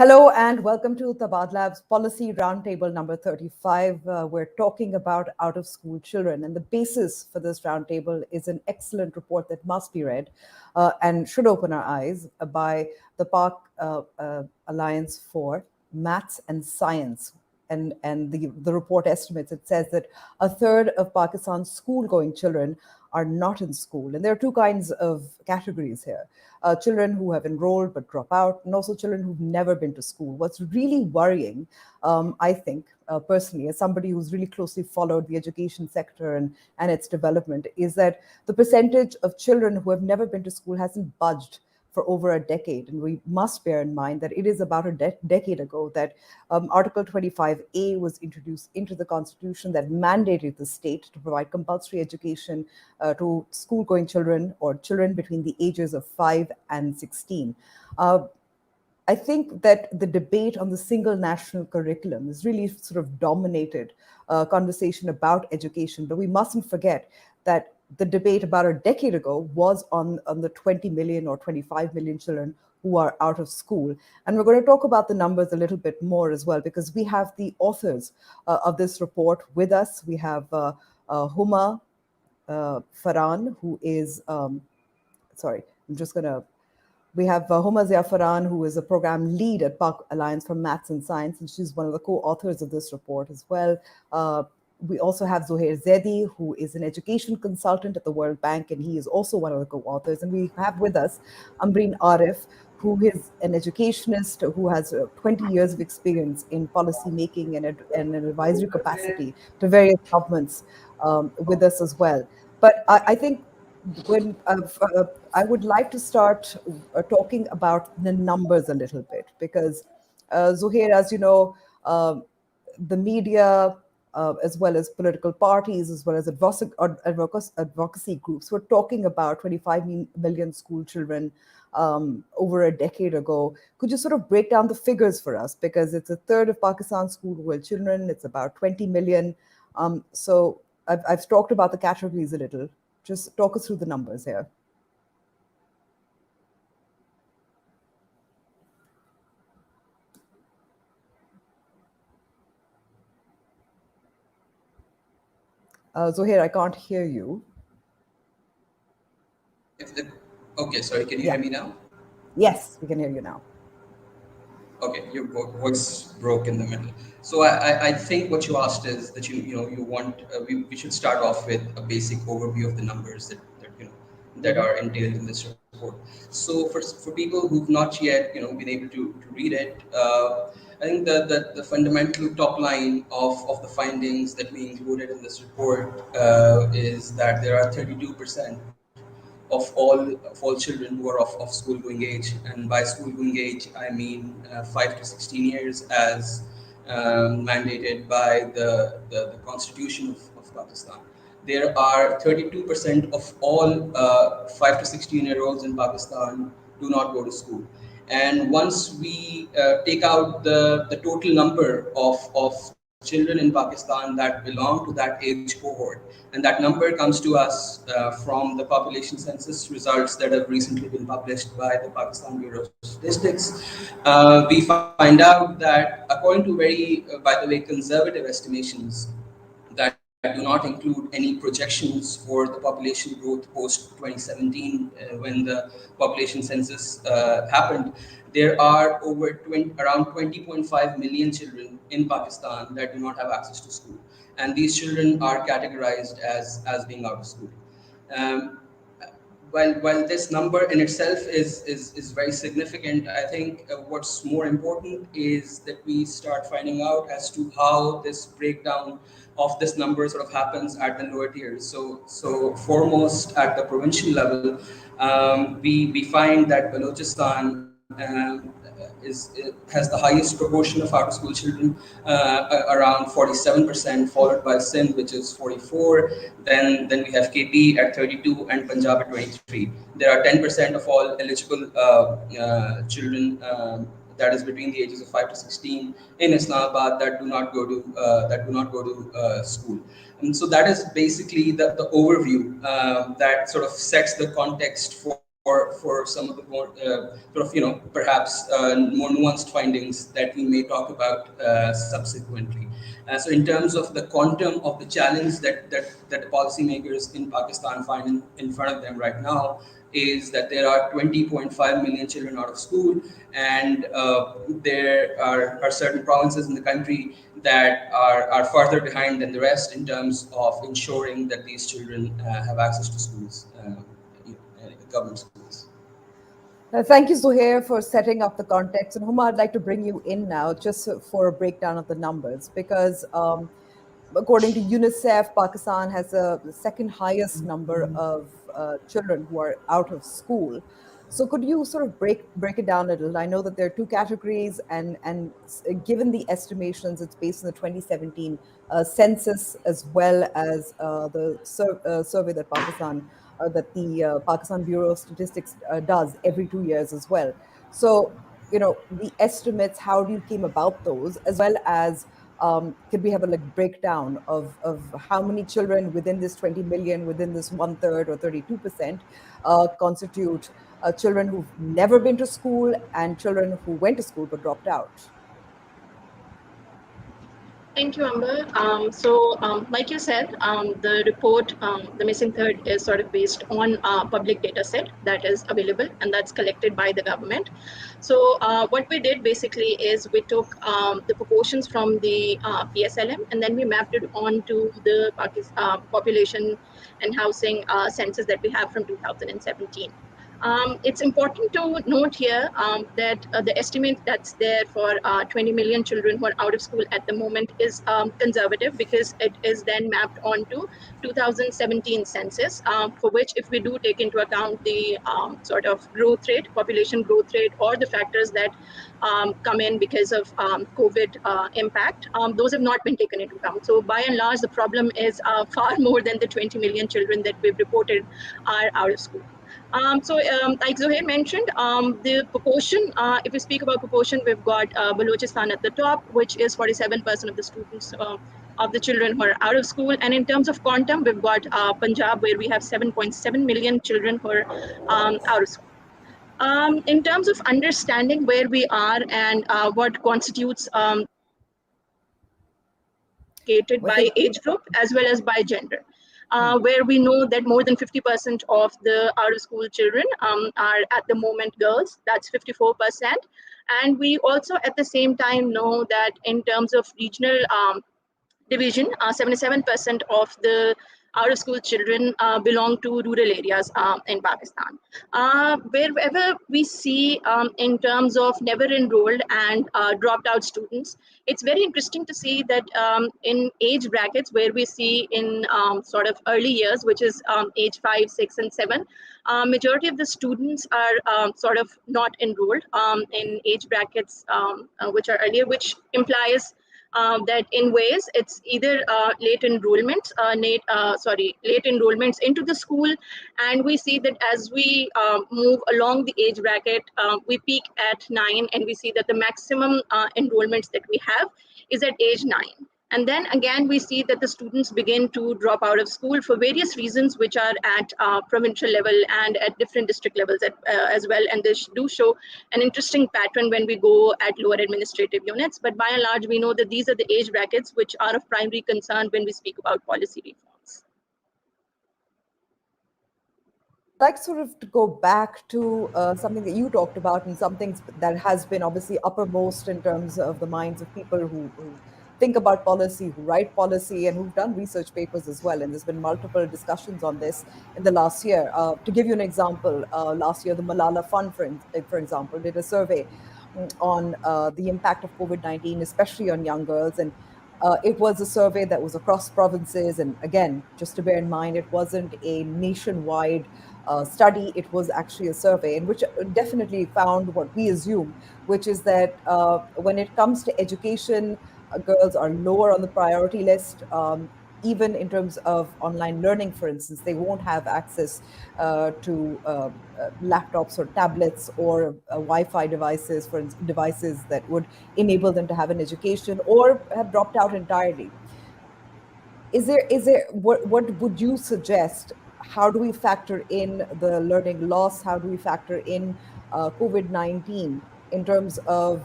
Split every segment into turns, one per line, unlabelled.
Hello and welcome to Tabadlab's Policy Roundtable number 35. We're talking about out-of-school children, and the basis for this roundtable is an excellent report that must be read and should open our eyes by the Pak Alliance for Maths and Science. And the report estimates, it says that a third of Pakistan's school-going children are not in school. And there are two kinds of categories here. Children who have enrolled but drop out, and also children who've never been to school. What's really worrying, I think, personally, as somebody who's really closely followed the education sector and its development, is that the percentage of children who have never been to school hasn't budged for over a decade. And we must bear in mind that it is about a decade ago that Article 25A was introduced into the Constitution that mandated the state to provide compulsory education to school-going children or children between the ages of 5 and 16. I think that the debate on the single national curriculum has really sort of dominated conversation about education, but we mustn't forget that the debate about a decade ago was on the 20 million or 25 million children who are out of school. And we're going to talk about the numbers a little bit more as well, because we have the authors of this report with us. We have Huma Farhan, who is, we have Huma Farhan, who is a program lead at Pak Alliance for Maths and Science, and she's one of the co-authors of this report as well. We also have Zohair Zaidi, who is an education consultant at the World Bank, and he is also one of the co-authors. And we have with us Ambreen Arif, who is an educationist who has 20 years of experience in policy making and an advisory capacity to various governments with us as well. But I think when I would like to start talking about the numbers a little bit, because Zohair, as you know, the media, as well as political parties, as well as advocacy groups, were talking about 25 million school children over a decade ago. Could you sort of break down the figures for us? Because it's a third of Pakistan's school-going children. It's about 20 million. So I've talked about the categories a little. Just talk us through the numbers here. Zohair, I can't hear you.
Okay, sorry, can you hear me now?
Yes, we can hear you now.
Okay, your voice broke in the middle. So I think what you asked is that you want we should start off with a basic overview of the numbers that are entailed in this report. So for people who've not yet been able to read it, I think the fundamental top line of the findings that we included in this report is that there are 32% of all children who are of school-going age, and by school-going age I mean 5 to 16 years, as mandated by the Constitution of Pakistan. There are 32% of all 5 to 16-year-olds in Pakistan do not go to school. And once we take out the total number of children in Pakistan that belong to that age cohort, and that number comes to us from the population census results that have recently been published by the Pakistan Bureau of Statistics, we find out that according to very, by the way, conservative estimations that do not include any projections for the population growth post 2017 when the population census happened, there are around 20.5 million children in Pakistan that do not have access to school, and these children are categorized as being out of school. While this number in itself is very significant, I think what's more important is that we start finding out as to how this breakdown of this number sort of happens at the lower tiers. So foremost at the provincial level, we find that Balochistan has the highest proportion of out-of-school children, around 47%, followed by Sindh, which is 44. Then we have KP at 32 and Punjab at 23. There are 10% of all eligible children that is between the ages of 5 to 16 in Islamabad that do not go to school. And so that is basically the overview that sort of sets the context for for some of the more sort of perhaps more nuanced findings that we may talk about subsequently. So in terms of the quantum of the challenge that the policymakers in Pakistan find in front of them right now is that there are 20.5 million children out of school, and there are certain provinces in the country that are farther behind than the rest in terms of ensuring that these children have access to schools, government schools.
Thank you, Zuhair, for setting up the context. And Huma, I'd like to bring you in now just for a breakdown of the numbers, because according to UNICEF, Pakistan has the second highest number of children who are out of school. So could you sort of break it down a little? I know that there are two categories, and given the estimations, it's based on the 2017 census as well as the survey that the Pakistan Bureau of Statistics does every 2 years as well. So, the estimates, how do you came about those, as well as could we have a breakdown of how many children within this 20 million, within this one third or 32%, constitute children who've never been to school and children who went to school but dropped out?
Thank you, Amber. Like you said, the report, the missing third, is sort of based on a public data set that is available and that's collected by the government. So, what we did basically is we took the proportions from the PSLM, and then we mapped it onto the population and housing census that we have from 2017. It's important to note here that the estimate that's there for 20 million children who are out of school at the moment is conservative, because it is then mapped onto 2017 census, for which, if we do take into account the sort of growth rate, population growth rate, or the factors that come in because of COVID impact, those have not been taken into account. So by and large, the problem is far more than the 20 million children that we've reported are out of school. Like Zuhair mentioned, the proportion, if we speak about proportion, we've got Balochistan at the top, which is 47% of the students, of the children who are out of school. And in terms of quantum, we've got Punjab, where we have 7.7 million children who are out of school. In terms of understanding where we are and what constitutes by age group as well as by gender. Where we know that more than 50% of the out of school children are at the moment girls, that's 54%. And we also at the same time know that in terms of regional division, 77% of the out of school children belong to rural areas in Pakistan. Wherever we see in terms of never enrolled and dropped out students, it's very interesting to see that in age brackets where we see in sort of early years, which is age 5, 6, and 7, majority of the students are sort of not enrolled in age brackets which are earlier, which implies that in ways it's either late enrollments into the school, and we see that as we move along the age bracket, we peak at 9, and we see that the maximum enrollments that we have is at age 9. And then again, we see that the students begin to drop out of school for various reasons, which are at provincial level and at different district levels as well. And they do show an interesting pattern when we go at lower administrative units. But by and large, we know that these are the age brackets which are of primary concern when we speak about policy reforms.
I'd like sort of to go back to something that you talked about, and something that has been obviously uppermost in terms of the minds of people who think about policy, who write policy, and who've done research papers as well. And there's been multiple discussions on this in the last year. To give you an example, last year, the Malala Fund, for example, did a survey on the impact of COVID-19, especially on young girls. And it was a survey that was across provinces. And again, just to bear in mind, it wasn't a nationwide study. It was actually a survey, in which definitely found what we assume, which is that when it comes to education, girls are lower on the priority list. Even in terms of online learning, for instance, they won't have access to laptops or tablets or Wi-Fi devices, devices that would enable them to have an education, or have dropped out entirely. What would you suggest? how do we factor in the learning loss? How do we factor in COVID-19 in terms of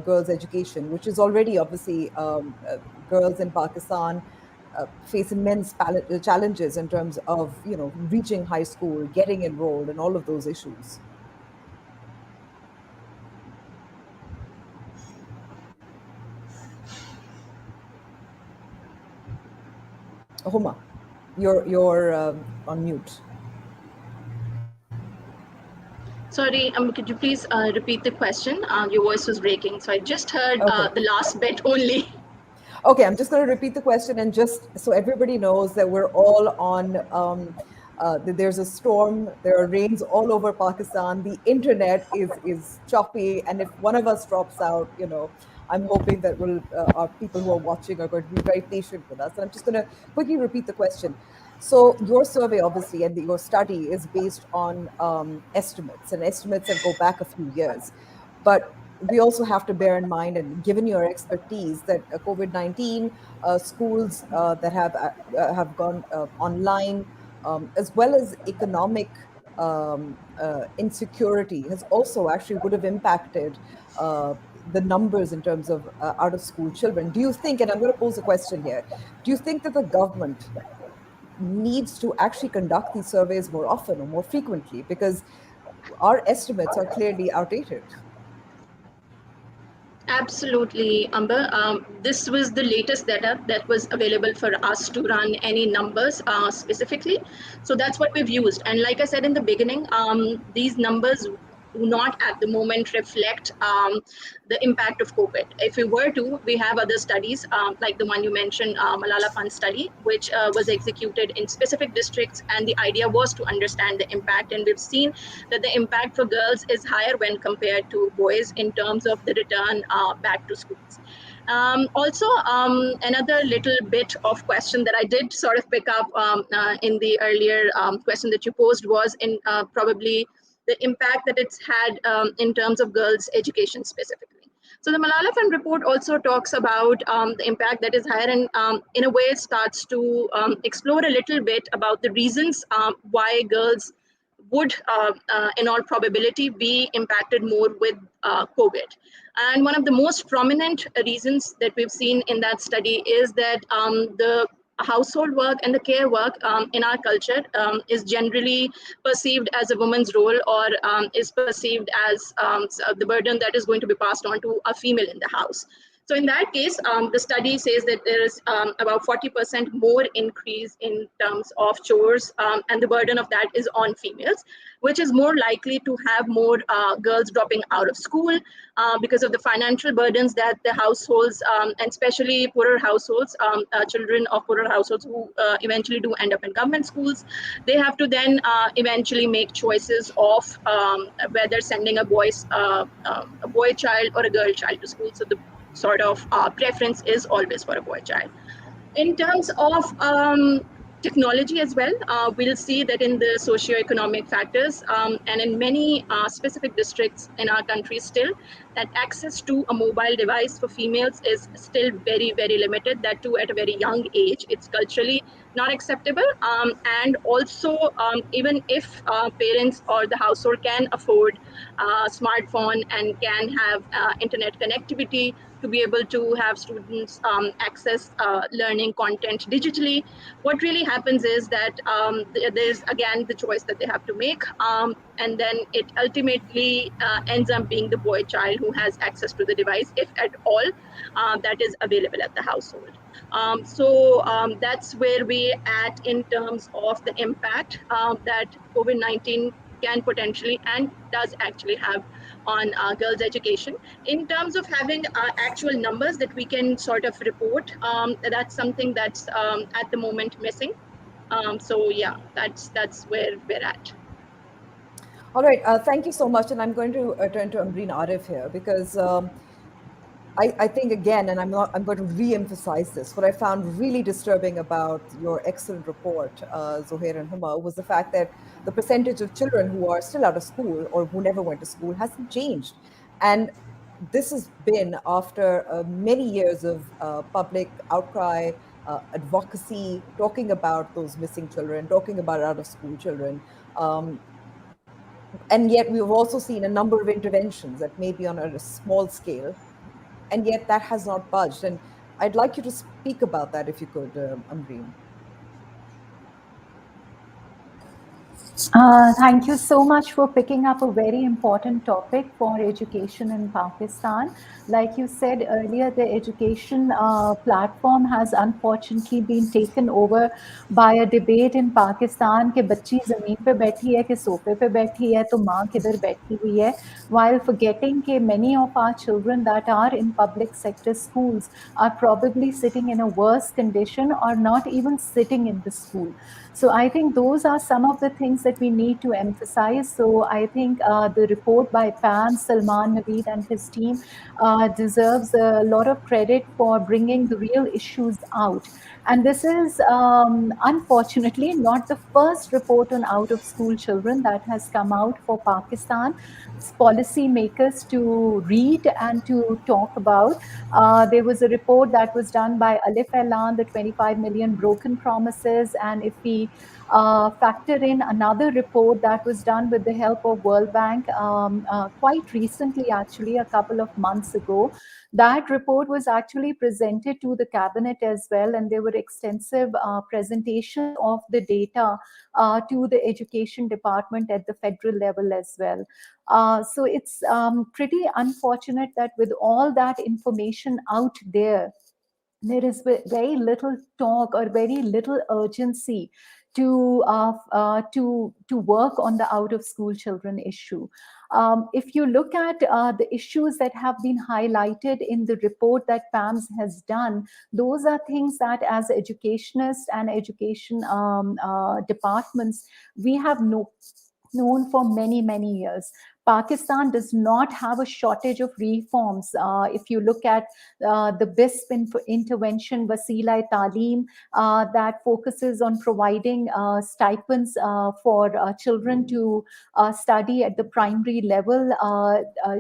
girls' education, which is already obviously girls in Pakistan face immense challenges in terms of reaching high school, getting enrolled, and all of those issues. Huma, you're on mute.
Sorry, could you please repeat the question? Your voice was breaking, so I just heard
Okay.
the last bit only.
Okay, I'm just going to repeat the question, and just so everybody knows that we're all on. There's a storm. There are rains all over Pakistan. The internet is choppy, and if one of us drops out, I'm hoping that our people who are watching are going to be very patient with us. And I'm just going to quickly repeat the question. So your survey, obviously, and your study is based on estimates, and estimates that go back a few years. But we also have to bear in mind, and given your expertise, that COVID-19 schools that have gone online, as well as economic insecurity, has also actually would have impacted the numbers in terms of out of school children. Do you think, and I'm going to pose a question here, do you think that the government needs to actually conduct these surveys more often or more frequently, because our estimates are clearly outdated?
Absolutely, Amber. This was the latest data that was available for us to run any numbers specifically. So that's what we've used. And like I said in the beginning, these numbers do not at the moment reflect the impact of COVID. If we were to, we have other studies like the one you mentioned, Malala Fund study, which was executed in specific districts. And the idea was to understand the impact. And we've seen that the impact for girls is higher when compared to boys in terms of the return back to schools. Another little bit of question that I did sort of pick up in the earlier question that you posed was in probably the impact that it's had in terms of girls' education specifically. So the Malala Fund report also talks about the impact that is higher, and in a way starts to explore a little bit about the reasons why girls would, in all probability, be impacted more with COVID. And one of the most prominent reasons that we've seen in that study is that the household work and the care work in our culture is generally perceived as a woman's role, or is perceived as the burden that is going to be passed on to a female in the house. So in that case, the study says that there is about 40% more increase in terms of chores, and the burden of that is on females, which is more likely to have more girls dropping out of school because of the financial burdens that the households, and especially poorer households, children of poorer households who eventually do end up in government schools, they have to then eventually make choices of whether sending a boy child or a girl child to school. So the sort of preference is always for a boy child. In terms of technology as well, we'll see that in the socioeconomic factors and in many specific districts in our country still, that access to a mobile device for females is still very, very limited, that too at a very young age. It's culturally not acceptable. And also, even if parents or the household can afford a smartphone and can have internet connectivity to be able to have students access learning content digitally, what really happens is that there's again the choice that they have to make, and then it ultimately ends up being the boy child who has access to the device, if at all, that is available at the household. That's where we're at in terms of the impact that COVID-19 can potentially and does actually have on girls' education. In terms of having actual numbers that we can sort of report, that's something that's at the moment missing. So yeah, that's where we're at.
All right, thank you so much. And I'm going to turn to Ambreen Arif here, because I think again, and I'm going to re-emphasize this. What I found really disturbing about your excellent report, Zohair and Huma, was the fact that the percentage of children who are still out of school or who never went to school hasn't changed. And this has been after many years of public outcry, advocacy, talking about those missing children, talking about out-of-school children. And yet we've also seen a number of interventions that may be on a small scale, and yet that has not budged. And I'd like you to speak about that if you could, Amreen.
Thank you so much for picking up a very important topic for education in Pakistan. Like you said earlier, the education platform has unfortunately been taken over by a debate in Pakistan कि बच्ची ज़मीन पे बैठी है कि सोफे पे बैठी है तो माँ किधर बैठी हुई है, while forgetting कि many of our children that are in public sector schools are probably sitting in a worse condition or not even sitting in the school. So I think those are some of the things that we need to emphasize. So I think the report by Pam, Salman Naveed and his team deserves a lot of credit for bringing the real issues out. And this is unfortunately not the first report on out of school children that has come out for Pakistan policymakers to read and to talk about. There was a report that was done by Alif Elan, the 25 million broken promises. And if we factor in another report that was done with the help of World Bank quite recently, actually a couple of months ago, that report was actually presented to the cabinet as well, and there were extensive presentations of the data to the education department at the federal level as well. So it's pretty unfortunate that with all that information out there is very little talk or very little urgency to work on the out of school children issue. If you look at the issues that have been highlighted in the report that PAMS has done, those are things that as educationists and education departments, we have known for many, many years. Pakistan does not have a shortage of reforms. If you look at the BISP intervention, Wasila-e-Taaleem, that focuses on providing stipends for children to study at the primary level.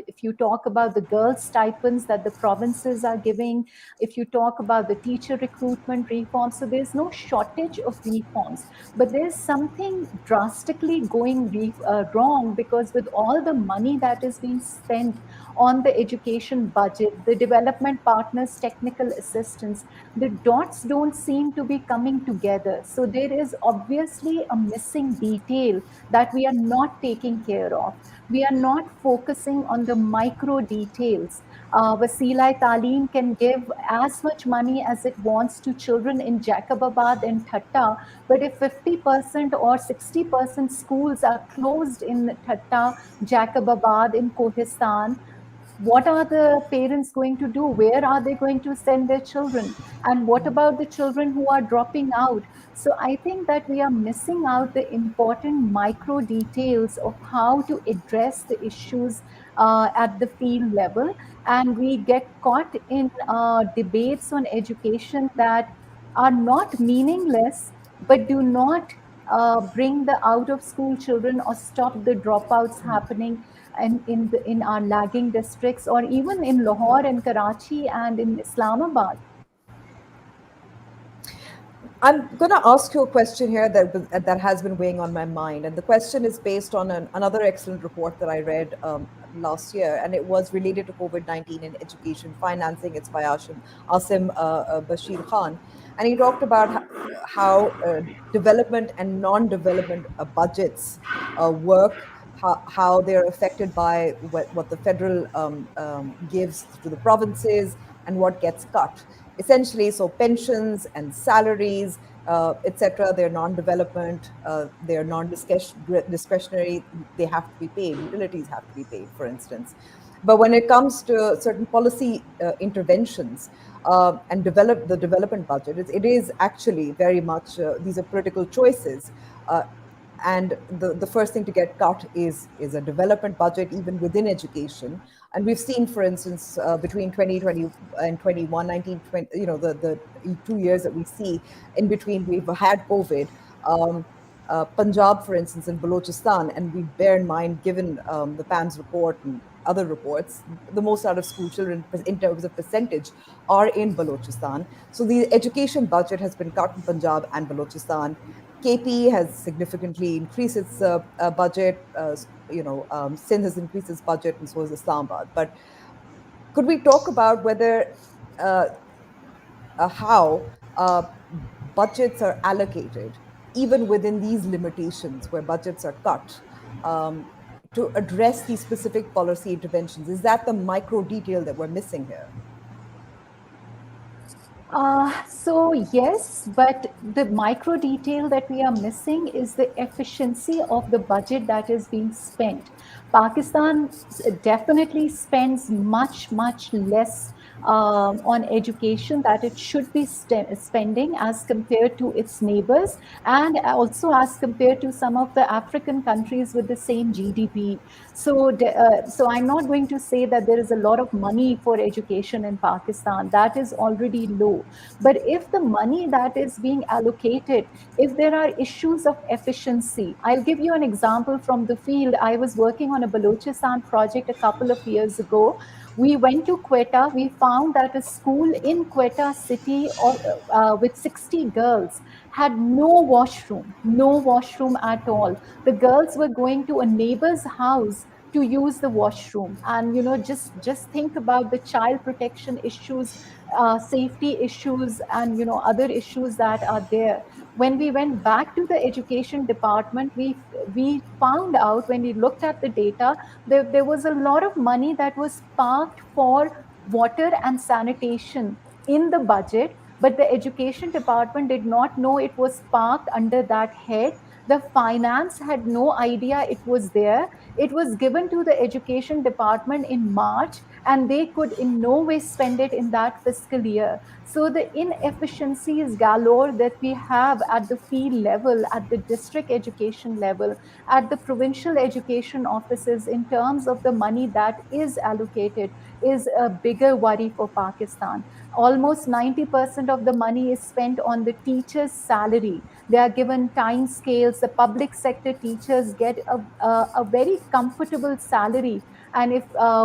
If you talk about the girls' stipends that the provinces are giving, if you talk about the teacher recruitment reforms, so there's no shortage of reforms. But there's something drastically going wrong, because with all the money that is being spent on the education budget, the development partners, technical assistance, the dots don't seem to be coming together. So there is obviously a missing detail that we are not taking care of. We are not focusing on the micro details. Wasila-e-Taaleem can give as much money as it wants to children in Jacobabad and Thatta, but if 50% or 60% schools are closed in Thatta, Jacobabad, in Kohistan, what are the parents going to do? Where are they going to send their children? And what about the children who are dropping out? So I think that we are missing out the important micro details of how to address the issues at the field level. And we get caught in debates on education that are not meaningless, but do not bring the out of school children or stop the dropouts happening in our lagging districts, or even in Lahore and Karachi and in Islamabad.
I'm going to ask you a question here that has been weighing on my mind, and the question is based on another excellent report that I read last year, and it was related to COVID-19 in education financing. It's by Asim Bashir Khan, and he talked about how development and non-development budgets work, how they're affected by what the federal gives to the provinces and what gets cut. Essentially, so pensions and salaries, etc., they're non-development, they're non-discretionary, they have to be paid, utilities have to be paid, for instance. But when it comes to certain policy interventions and the development budget, it is actually very much, these are political choices. And the first thing to get cut is a development budget, even within education. And we've seen, for instance, between 2020 and 21, 19, 20, the 2 years that we see in between, we've had COVID. Punjab, for instance, and Balochistan, and we bear in mind, given the PAMS report and other reports, the most out of school children in terms of percentage are in Balochistan. So the education budget has been cut in Punjab and Balochistan. KP has significantly increased its budget. Sindh has increased its budget, and so has Islamabad. But could we talk about whether uh, how budgets are allocated, even within these limitations where budgets are cut, um, to address these specific policy interventions? Is that the micro detail that we're missing here?
So yes, but the micro detail that we are missing is the efficiency of the budget that is being spent. Pakistan definitely spends much less on education that it should be spending as compared to its neighbors, and also as compared to some of the African countries with the same GDP. So I'm not going to say that there is a lot of money for education in Pakistan. That is already low. But if the money that is being allocated, if there are issues of efficiency, I'll give you an example from the field. I was working on a Balochistan project a couple of years ago. We went to Quetta. We found that a school in Quetta city with 60 girls had no washroom at all. The girls were going to a neighbor's house to use the washroom, and just think about the child protection issues, safety issues, and other issues that are there. When we went back to the education department, we found out, when we looked at the data, there was a lot of money that was parked for water and sanitation in the budget, but the education department did not know it was parked under that head. The finance had no idea it was there. It was given to the education department in March, and they could in no way spend it in that fiscal year. So the inefficiencies galore that we have at the field level, at the district education level, at the provincial education offices, in terms of the money that is allocated, is a bigger worry for Pakistan. Almost 90% of the money is spent on the teacher's salary. They are given time scales. The public sector teachers get a very comfortable salary. And if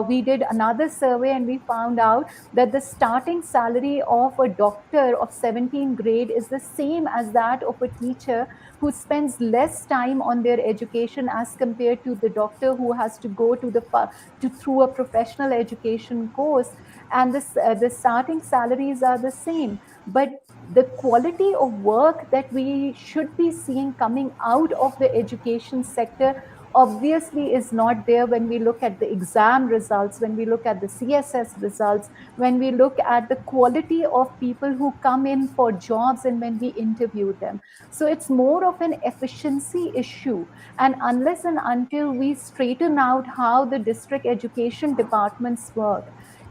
we did another survey, and we found out that the starting salary of a doctor of 17 grade is the same as that of a teacher, who spends less time on their education as compared to the doctor who has to go to through a professional education course. And the starting salaries are the same, but the quality of work that we should be seeing coming out of the education sector obviously is not there. When we look at the exam results, when we look at the CSS results, when we look at the quality of people who come in for jobs, and when we interview them. So it's more of an efficiency issue. And unless and until we straighten out how the district education departments work,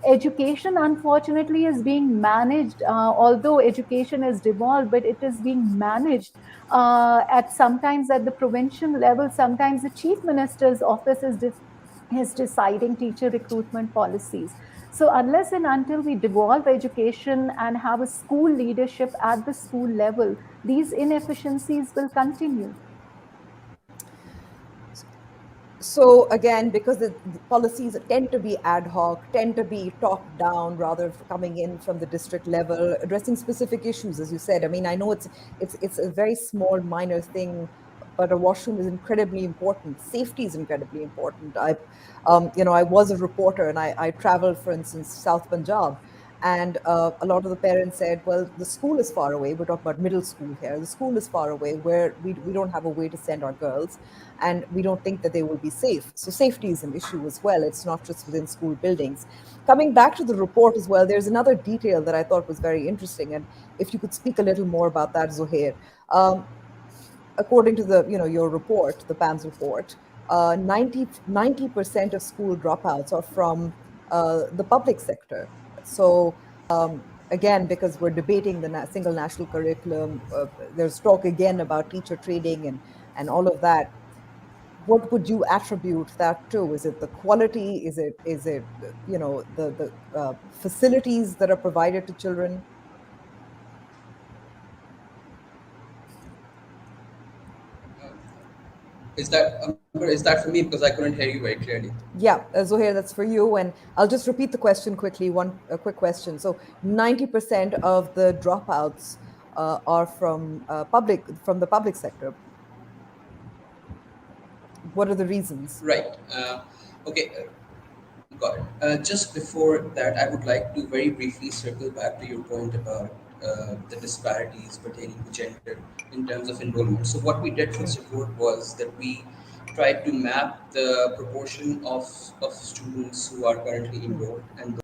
education unfortunately is being managed, although education is devolved, but it is being managed at sometimes at the provincial level. Sometimes the chief minister's office is deciding teacher recruitment policies. So unless and until we devolve education and have a school leadership at the school level, these inefficiencies will continue.
So again, because the policies tend to be ad hoc, tend to be top down rather coming in from the district level, addressing specific issues, as you said. I mean, I know it's a very small, minor thing, but a washroom is incredibly important. Safety is incredibly important. I was a reporter, and I traveled, for instance, South Punjab. And a lot of the parents said, well, the school is far away. We're talking about middle school here. The school is far away, where we don't have a way to send our girls, and we don't think that they will be safe. So safety is an issue as well. It's not just within school buildings. Coming back to the report as well, there's another detail that I thought was very interesting. And if you could speak a little more about that, Zohair. According to your report, the PAMS report, 90% of school dropouts are from the public sector. So again, because we're debating the single national curriculum, there's talk again about teacher training and all of that. What would you attribute that to? Is it the quality? Is it the facilities that are provided to children?
Is that for me, because I couldn't hear you very clearly?
Yeah, Zohair, that's for you. And I'll just repeat the question quickly. A quick question. So 90% of the dropouts are from from the public sector. What are the reasons?
Right. Okay. Got it. Just before that, I would like to very briefly circle back to your point about the disparities pertaining to gender in terms of enrollment. So, what we did for this report was that we tried to map the proportion of students who are currently enrolled and.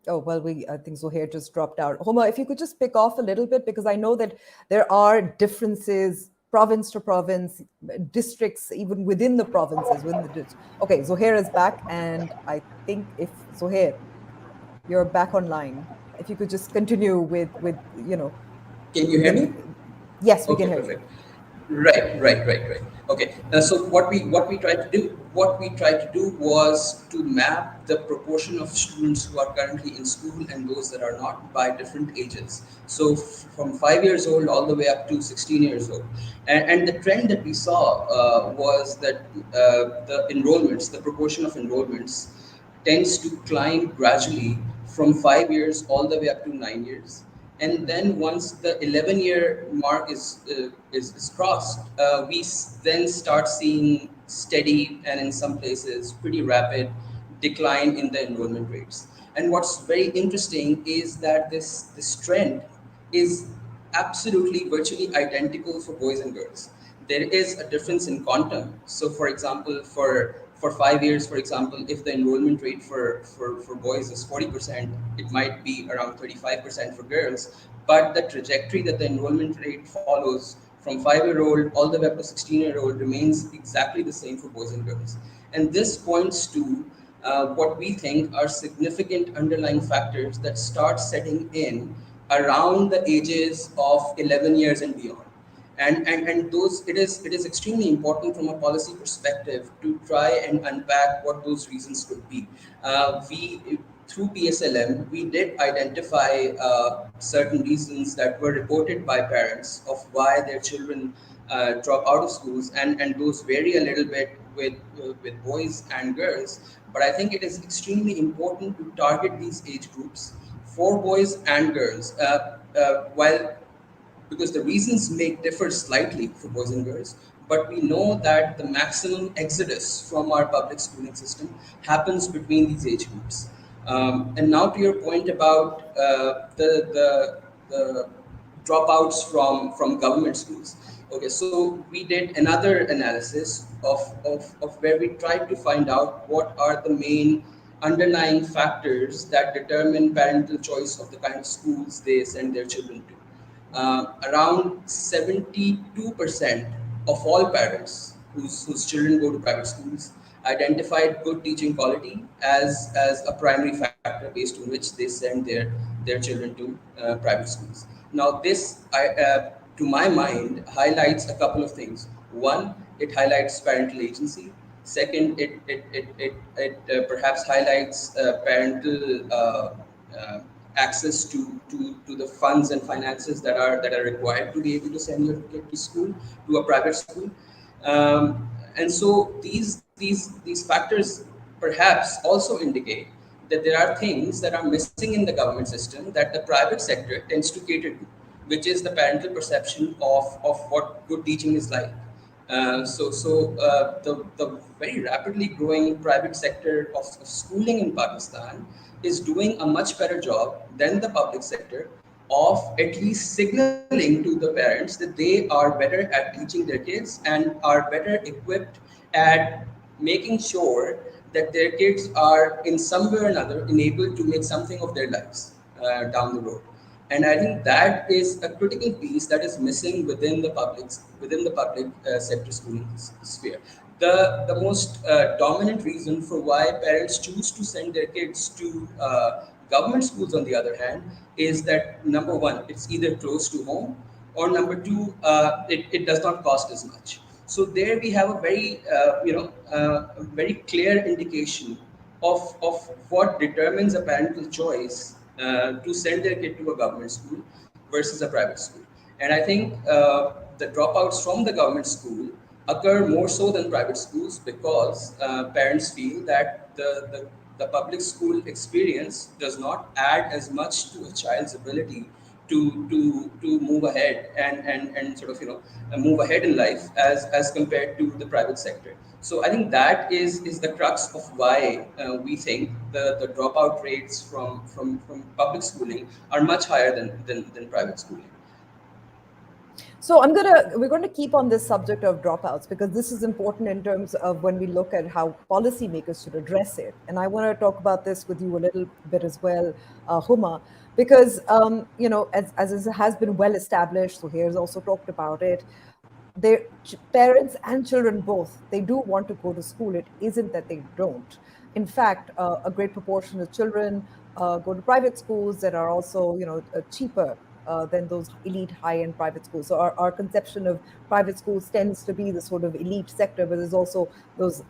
Oh, well, I think Zohair just dropped out. Homa, if you could just pick off a little bit, because I know that there are differences province to province, districts, even within the provinces. Okay, Zohair is back. And I think if Zohair, you're back online, if you could just continue with
Can you hear me?
Yes, we
Okay,
can hear
perfect.
you.
Right. Okay. So what we tried to do was to map the proportion of students who are currently in school and those that are not by different ages. So from 5 years old all the way up to 16 years old, and the trend that we saw was that the proportion of enrollments tends to climb gradually from 5 years all the way up to 9 years, and then once the 11-year mark is crossed, then start seeing steady and in some places pretty rapid decline in the enrollment rates. And what's very interesting is that this trend is absolutely virtually identical for boys and girls. There is a difference in quantum. So, for example, for 5 years, for example, if the enrollment rate for boys is 40%, it might be around 35% for girls. But the trajectory that the enrollment rate follows from 5-year-old all the way up to 16-year-old remains exactly the same for boys and girls. And this points to what we think are significant underlying factors that start setting in around the ages of 11 years and beyond. And those it is extremely important from a policy perspective to try and unpack what those reasons could be. We Through PSLM we did identify certain reasons that were reported by parents of why their children drop out of schools, and those vary a little bit with boys and girls. But I think it is extremely important to target these age groups for boys and girls. While Because the reasons may differ slightly for boys and girls, but we know that the maximum exodus from our public schooling system happens between these age groups. And now to your point about the dropouts from government schools. Okay, so we did another analysis of where we tried to find out what are the main underlying factors that determine parental choice of the kind of schools they send their children to. Around 72% of all parents whose children go to private schools identified good teaching quality as a primary factor based on which they send their children to private schools. Now, to my mind, highlights a couple of things. One, it highlights parental agency. Second, it perhaps highlights parental access to the funds and finances that are required to be able to send your kid to school, to a private school. And so these factors perhaps also indicate that there are things that are missing in the government system that the private sector tends to cater to, which is the parental perception of what good teaching is like. The very rapidly growing private sector of schooling in Pakistan is doing a much better job than the public sector of at least signaling to the parents that they are better at teaching their kids and are better equipped at making sure that their kids are in some way or another enabled to make something of their lives down the road. And I think that is a critical piece that is missing within the public sector schooling sphere. The most dominant reason for why parents choose to send their kids to government schools, on the other hand, is that number one, it's either close to home, or number two, it does not cost as much. So there we have a very clear indication of what determines a parental choice to send their kid to a government school versus a private school. And I think the dropouts from the government school occur more so than private schools because parents feel that the public school experience does not add as much to a child's ability to move ahead and sort of move ahead in life as compared to the private sector. So I think that is the crux of why we think the dropout rates from public schooling are much higher than private schooling.
So we're going to keep on this subject of dropouts because this is important in terms of when we look at how policymakers should address it. And I want to talk about this with you a little bit as well, Huma, because as it has been well established, so here's also talked about it. Their parents and children both, they do want to go to school. It isn't that they don't. In fact, a great proportion of children go to private schools that are also cheaper than those elite high-end private schools. So our conception of private schools tends to be the sort of elite sector, but there's also those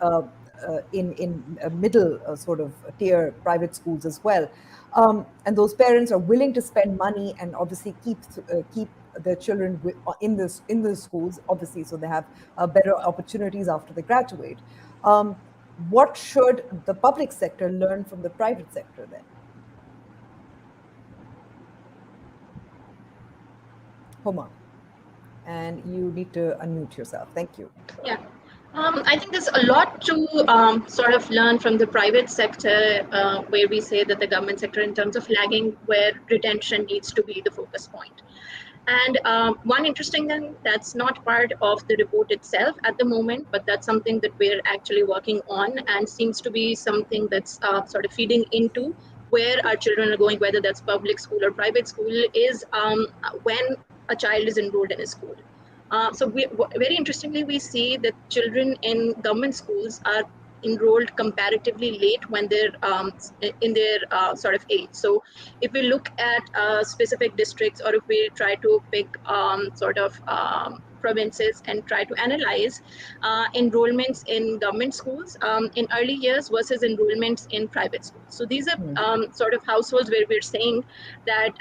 in middle sort of tier private schools as well. And those parents are willing to spend money and obviously keep their children in the schools, obviously, so they have better opportunities after they graduate. What should the public sector learn from the private sector then? Homa, and you need to unmute yourself. Thank you.
Yeah. I think there's a lot to sort of learn from the private sector, where we say that the government sector, in terms of lagging, where retention needs to be the focus point. And one interesting thing that's not part of the report itself at the moment, but that's something that we're actually working on and seems to be something that's sort of feeding into where our children are going, whether that's public school or private school, is when a child is enrolled in a school. So very interestingly, we see that children in government schools are enrolled comparatively late when they're in their sort of age. So if we look at specific districts, or if we try to pick sort of provinces and try to analyze enrollments in government schools in early years versus enrollments in private schools. So these are sort of households where we're saying that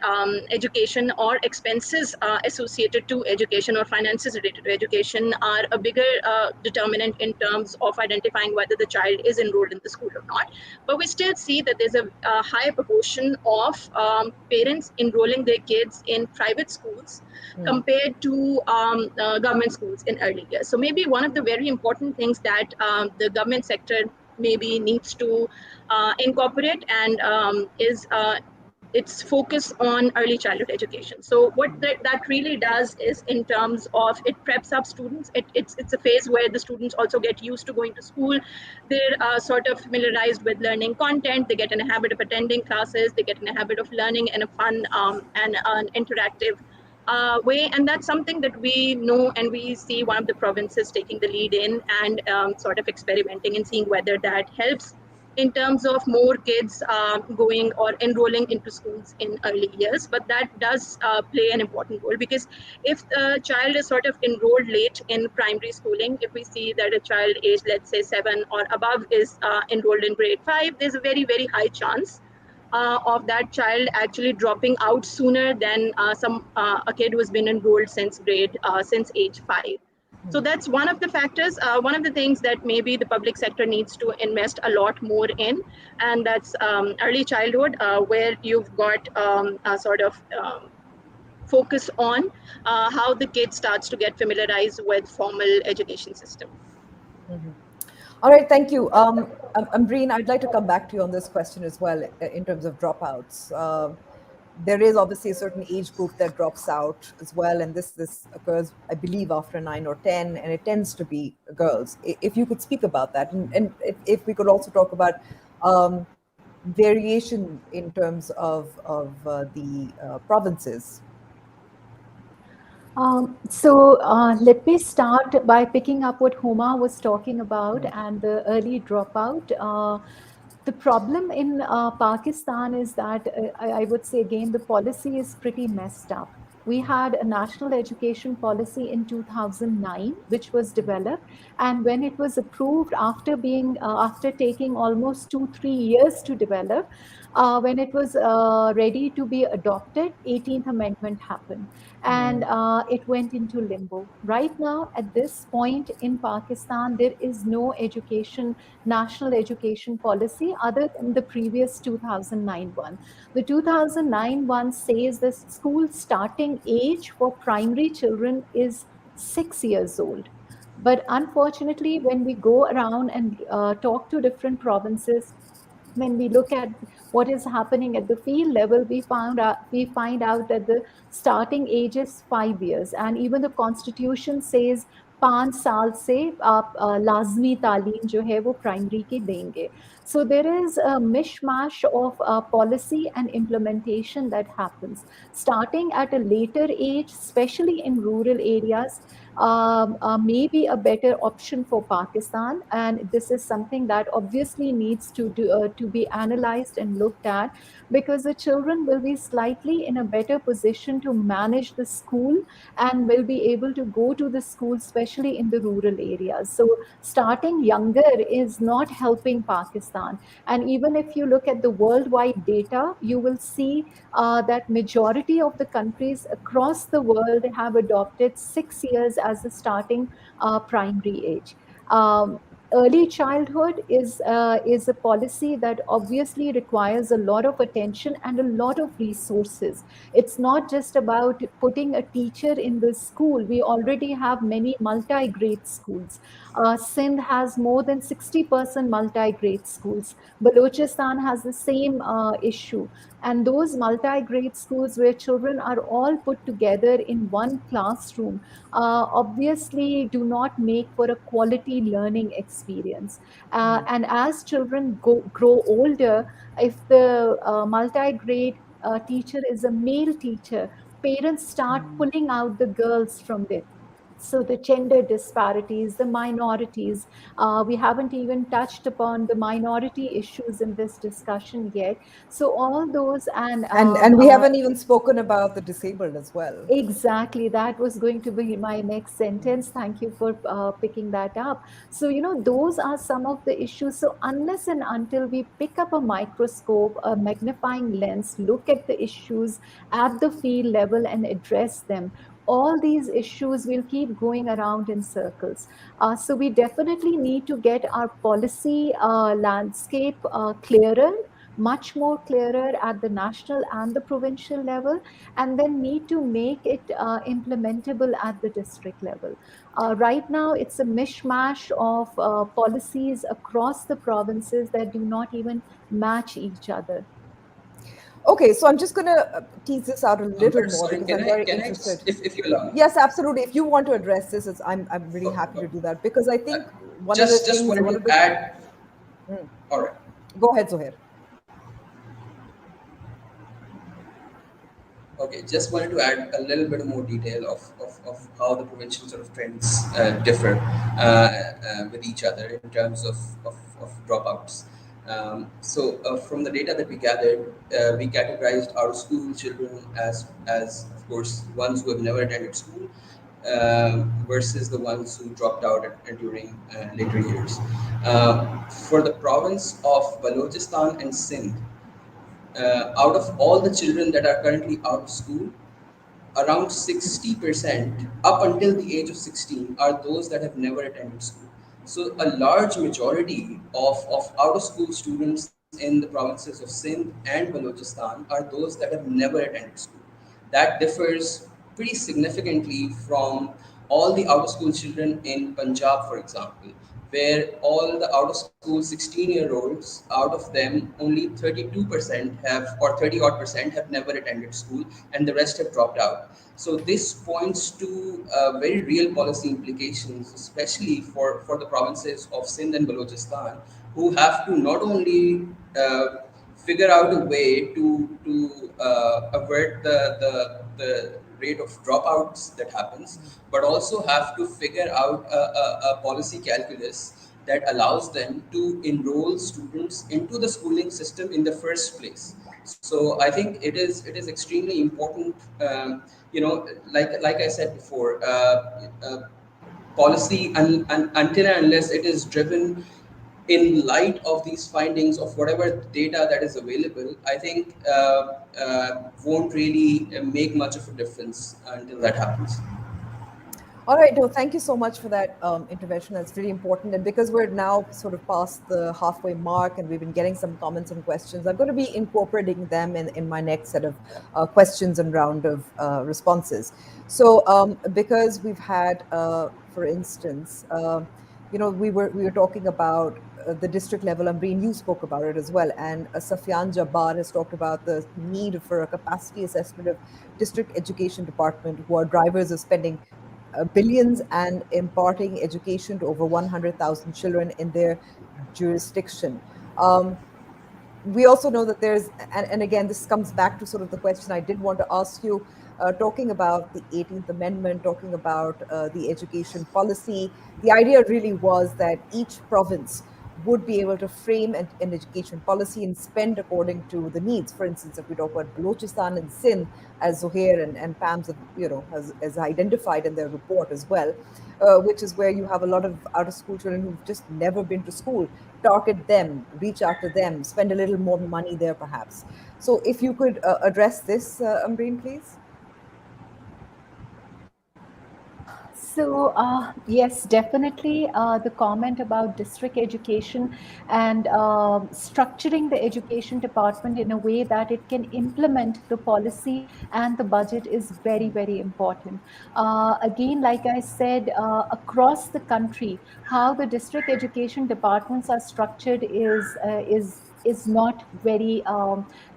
education or expenses associated to education or finances related to education are a bigger determinant in terms of identifying whether the child is enrolled in the school or not. But we still see that there's a high proportion of parents enrolling their kids in private schools compared to government schools in early years. So maybe one of the very important things that the government sector maybe needs to incorporate and is its focus on early childhood education. So what that really does is, in terms of, it preps up students. It's a phase where the students also get used to going to school. They're sort of familiarized with learning content. They get in a habit of attending classes. They get in a habit of learning in a fun and an interactive way. And that's something that we know, and we see one of the provinces taking the lead in and sort of experimenting and seeing whether that helps in terms of more kids going or enrolling into schools in early years. But that does play an important role, because if the child is sort of enrolled late in primary schooling, if we see that a child aged, let's say 7 or above, is enrolled in grade 5, there's a very, very high chance of that child actually dropping out sooner than a kid who has been enrolled since age 5. So that's one of the factors, one of the things that maybe the public sector needs to invest a lot more in, and that's early childhood, where you've got a sort of focus on how the kid starts to get familiarized with formal education system.
All right, thank you. Ambreen, I'd like to come back to you on this question as well in terms of dropouts. There is obviously a certain age group that drops out as well, and this occurs, I believe, after 9 or 10, and it tends to be girls. If you could speak about that, and if we could also talk about variation in terms of the provinces.
Let me start by picking up what Homa was talking about and the early dropout. The problem in Pakistan is that I would say, again, the policy is pretty messed up. We had a national education policy in 2009, which was developed, and when it was approved, after taking almost 2-3 years to develop, When it was ready to be adopted, 18th Amendment happened, and it went into limbo. Right now, at this point in Pakistan, there is no national education policy other than the previous 2009 one. The 2009 one says the school starting age for primary children is 6 years old. But unfortunately, when we go around and talk to different provinces, when we look at what is happening at the field level, we find out that the starting age is 5 years, and even the constitution says 5 साल से आप लाजमी तालीम जो है वो primary की देंगे. So there is a mishmash of policy and implementation that happens starting at a later age, especially in rural areas. May be a better option for Pakistan, and this is something that obviously needs to be analyzed and looked at, because the children will be slightly in a better position to manage the school and will be able to go to the school, especially in the rural areas. So starting younger is not helping Pakistan. And even if you look at the worldwide data, you will see that majority of the countries across the world have adopted 6 years as the starting primary age. Early childhood is a policy that obviously requires a lot of attention and a lot of resources. It's not just about putting a teacher in the school. We already have many multi-grade schools. Sindh has more than 60% multi-grade schools. Balochistan has the same issue. And those multi-grade schools where children are all put together in one classroom obviously do not make for a quality learning experience. And as children grow older, if the multi-grade teacher is a male teacher, parents start pulling out the girls from it. So the gender disparities, the minorities, we haven't even touched upon the minority issues in this discussion yet. So all those
And we haven't even spoken about the disabled as well.
exactly, that was going to be my next sentence. Thank you for picking that up. So, those are some of the issues. So, unless and until we pick up a microscope, a magnifying lens, look at the issues at the field level and address them, all these issues will keep going around in circles. So, we definitely need to get our policy landscape clearer, much more clearer at the national and the provincial level, and then need to make it implementable at the district level. Right now, it's a mishmash of policies across the provinces that do not even match each other.
Okay, so I'm just going to tease this out a little more
Sorry,
because I'm very
can I
interested.
just, if you allow me?
Yes, absolutely. If you want to address this, I'm really happy to do that, because I think one of the things.
Just wanted to add. All right.
Go ahead, Zohair.
Okay, just wanted to add a little bit more detail of how the provincial sort of trends differ with each other in terms of dropouts. So from the data that we gathered, we categorized our school children as of course ones who have never attended school versus the ones who dropped out during later years. For the province of Balochistan and Sindh, out of all the children that are currently out of school, around 60% up until the age of 16 are those that have never attended school. So a large majority of out of school students in the provinces of Sindh and Balochistan are those that have never attended school. That differs pretty significantly from all the out of school children in Punjab, for example, where all the out of school 16-year-olds, out of them only 32% have, or 30 odd percent have never attended school, and the rest have dropped out. So this points to very real policy implications, especially for the provinces of Sindh and Balochistan, who have to not only figure out a way to avert the rate of dropouts that happens, but also have to figure out a policy calculus that allows them to enroll students into the schooling system in the first place. So I think it is extremely important. Like I said before, policy until and unless it is driven in light of these findings, of whatever data that is available, I think won't really make much of a difference until that happens.
All right, no, thank you so much for that intervention. That's really important. And because we're now sort of past the halfway mark and we've been getting some comments and questions, I'm going to be incorporating them in my next set of questions and round of responses. So, because we've had, for instance, we were talking about the district level. Ambreen, you spoke about it as well, and Safian Jabbar has talked about the need for a capacity assessment of district education department, who are drivers of spending billions and imparting education to over 100,000 children in their jurisdiction. We also know that and again, this comes back to sort of the question I did want to ask you, talking about the 18th Amendment, talking about the education policy. The idea really was that each province would be able to frame an education policy and spend according to the needs. For instance, if we talk about Balochistan and Sindh, as Zohair and Pams have, has identified in their report as well, which is where you have a lot of out-of-school children who've just never been to school. Target them, reach out to them, spend a little more money there, perhaps. So, if you could address this, Ambreen, please.
So, yes, definitely the comment about district education and structuring the education department in a way that it can implement the policy and the budget is very, very important. Again, like I said, across the country, how the district education departments are structured is not very,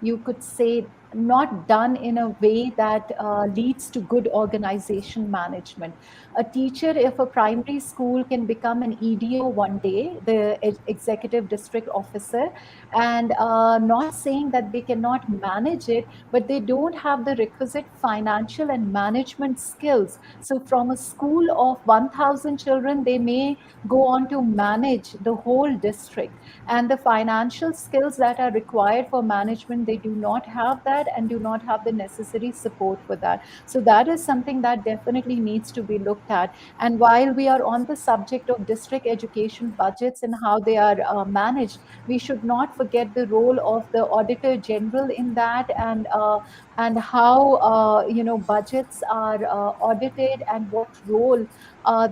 you could say, not done in a way that leads to good organization management. A teacher, if a primary school, can become an EDO one day, the executive district officer, and not saying that they cannot manage it, but they don't have the requisite financial and management skills. So from a school of 1,000 children, they may go on to manage the whole district. And the financial skills that are required for management, they do not have that and do not have the necessary support for that. So that is something that definitely needs to be looked at. And while we are on the subject of district education budgets and how they are managed, we should not forget the role of the auditor general in that, and how budgets are audited, and what role uh,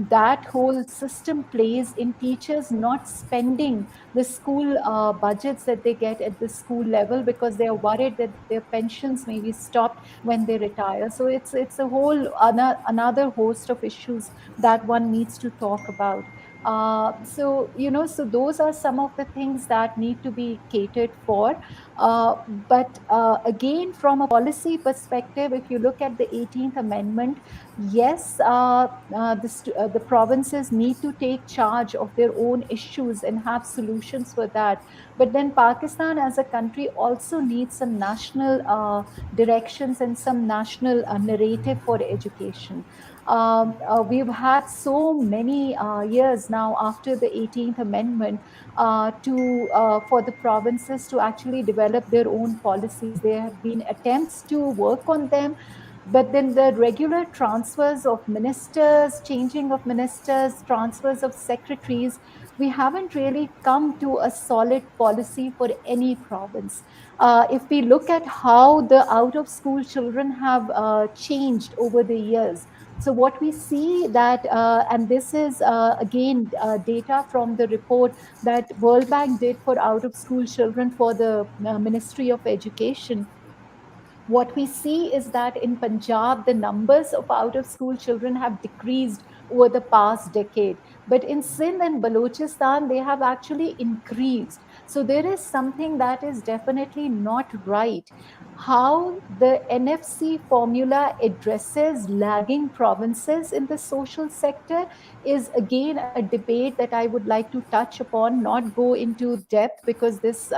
that whole system plays in teachers not spending the school budgets that they get at the school level, because they are worried that their pensions may be stopped when they retire. So it's a whole another host of issues that one needs to talk about. So those are some of the things that need to be catered for. But again, from a policy perspective, if you look at the 18th Amendment, yes, the provinces need to take charge of their own issues and have solutions for that. But then Pakistan as a country also needs some national directions and some national narrative for education. We've had so many years now after the 18th Amendment for the provinces to actually develop their own policies. There have been attempts to work on them, but then the regular transfers of ministers, changing of ministers, transfers of secretaries, we haven't really come to a solid policy for any province. If we look at how the out of school children have changed over the years, so what we see that, and this is again data from the report that World Bank did for out of school children for the Ministry of Education, what we see is that in Punjab, the numbers of out of school children have decreased over the past decade. But in Sindh and Balochistan, they have actually increased. So there is something that is definitely not right. How the NFC formula addresses lagging provinces in the social sector is again a debate that I would like to touch upon, not go into depth, because this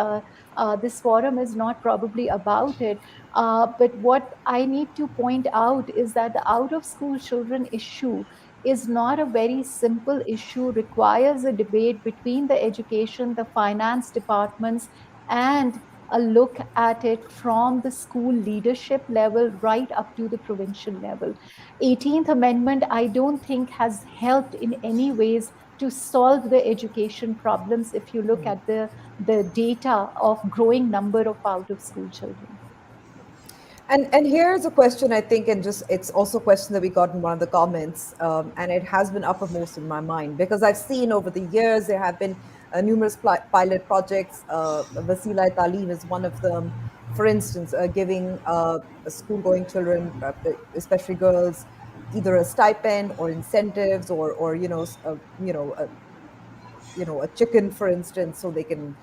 forum is not probably about it. But what I need to point out is that the out of school children issue is not a very simple issue, requires a debate between the education, the finance departments, and a look at it from the school leadership level right up to the provincial level. 18th Amendment, I don't think, has helped in any ways to solve the education problems if you look at the data of growing number of out of school children.
And here's a question, I think, and just it's also a question that we got in one of the comments, and it has been uppermost in my mind because I've seen over the years there have been numerous pilot projects. Wasila Talim is one of them. For instance, giving school-going children, especially girls, either a stipend or incentives, or a chicken, for instance, so they can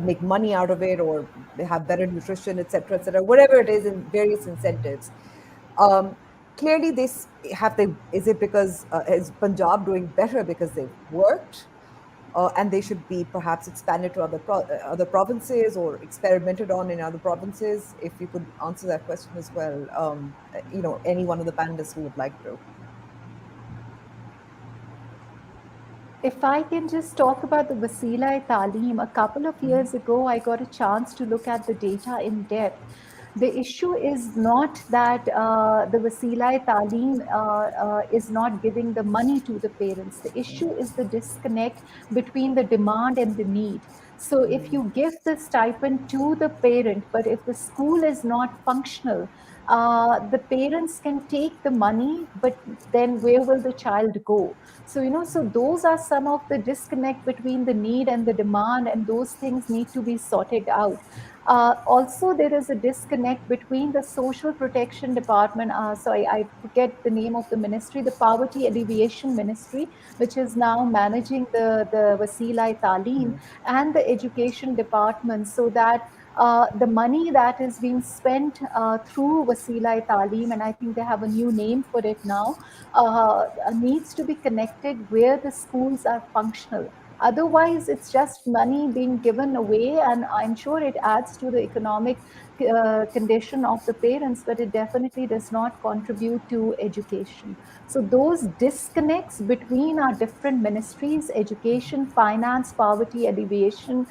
make money out of it, or they have better nutrition, et cetera, whatever it is, in various incentives. Um, Clearly, this have they is it because is Punjab doing better because they've worked, and they should be perhaps expanded to other provinces or experimented on in other provinces? If you could answer that question as well, any one of the panelists who would like to.
If I can just talk about the Wasila-e-Talim, a couple of years ago, I got a chance to look at the data in depth. The issue is not that the Wasila-e-Talim is not giving the money to the parents. The issue is the disconnect between the demand and the need. So if you give the stipend to the parent, but if the school is not functional, the parents can take the money, but then where will the child go? So, so those are some of the disconnect between the need and the demand, and those things need to be sorted out. Also, there is a disconnect between the social protection department. So I forget the name of the ministry, the poverty alleviation ministry, which is now managing the Wasila Talim, and the education department, so that the money that is being spent through Wasila Talim, and I think they have a new name for it now, needs to be connected where the schools are functional. Otherwise, it's just money being given away, and I'm sure it adds to the economic condition of the parents, but it definitely does not contribute to education. So those disconnects between our different ministries, education, finance, poverty alleviation,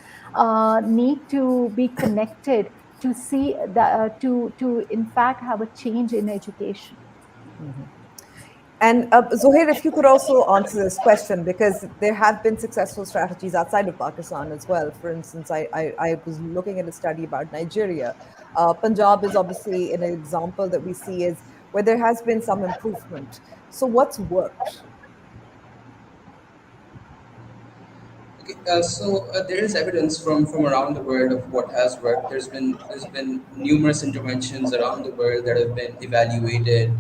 need to be connected to see that to in fact have a change in education.
And Zohair, if you could also answer this question, because there have been successful strategies outside of Pakistan as well. For instance, I was looking at a study about Nigeria. Punjab is obviously an example that we see is where there has been some improvement. So what's worked?
Okay, there is evidence from around the world of what has worked. There's been numerous interventions around the world that have been evaluated,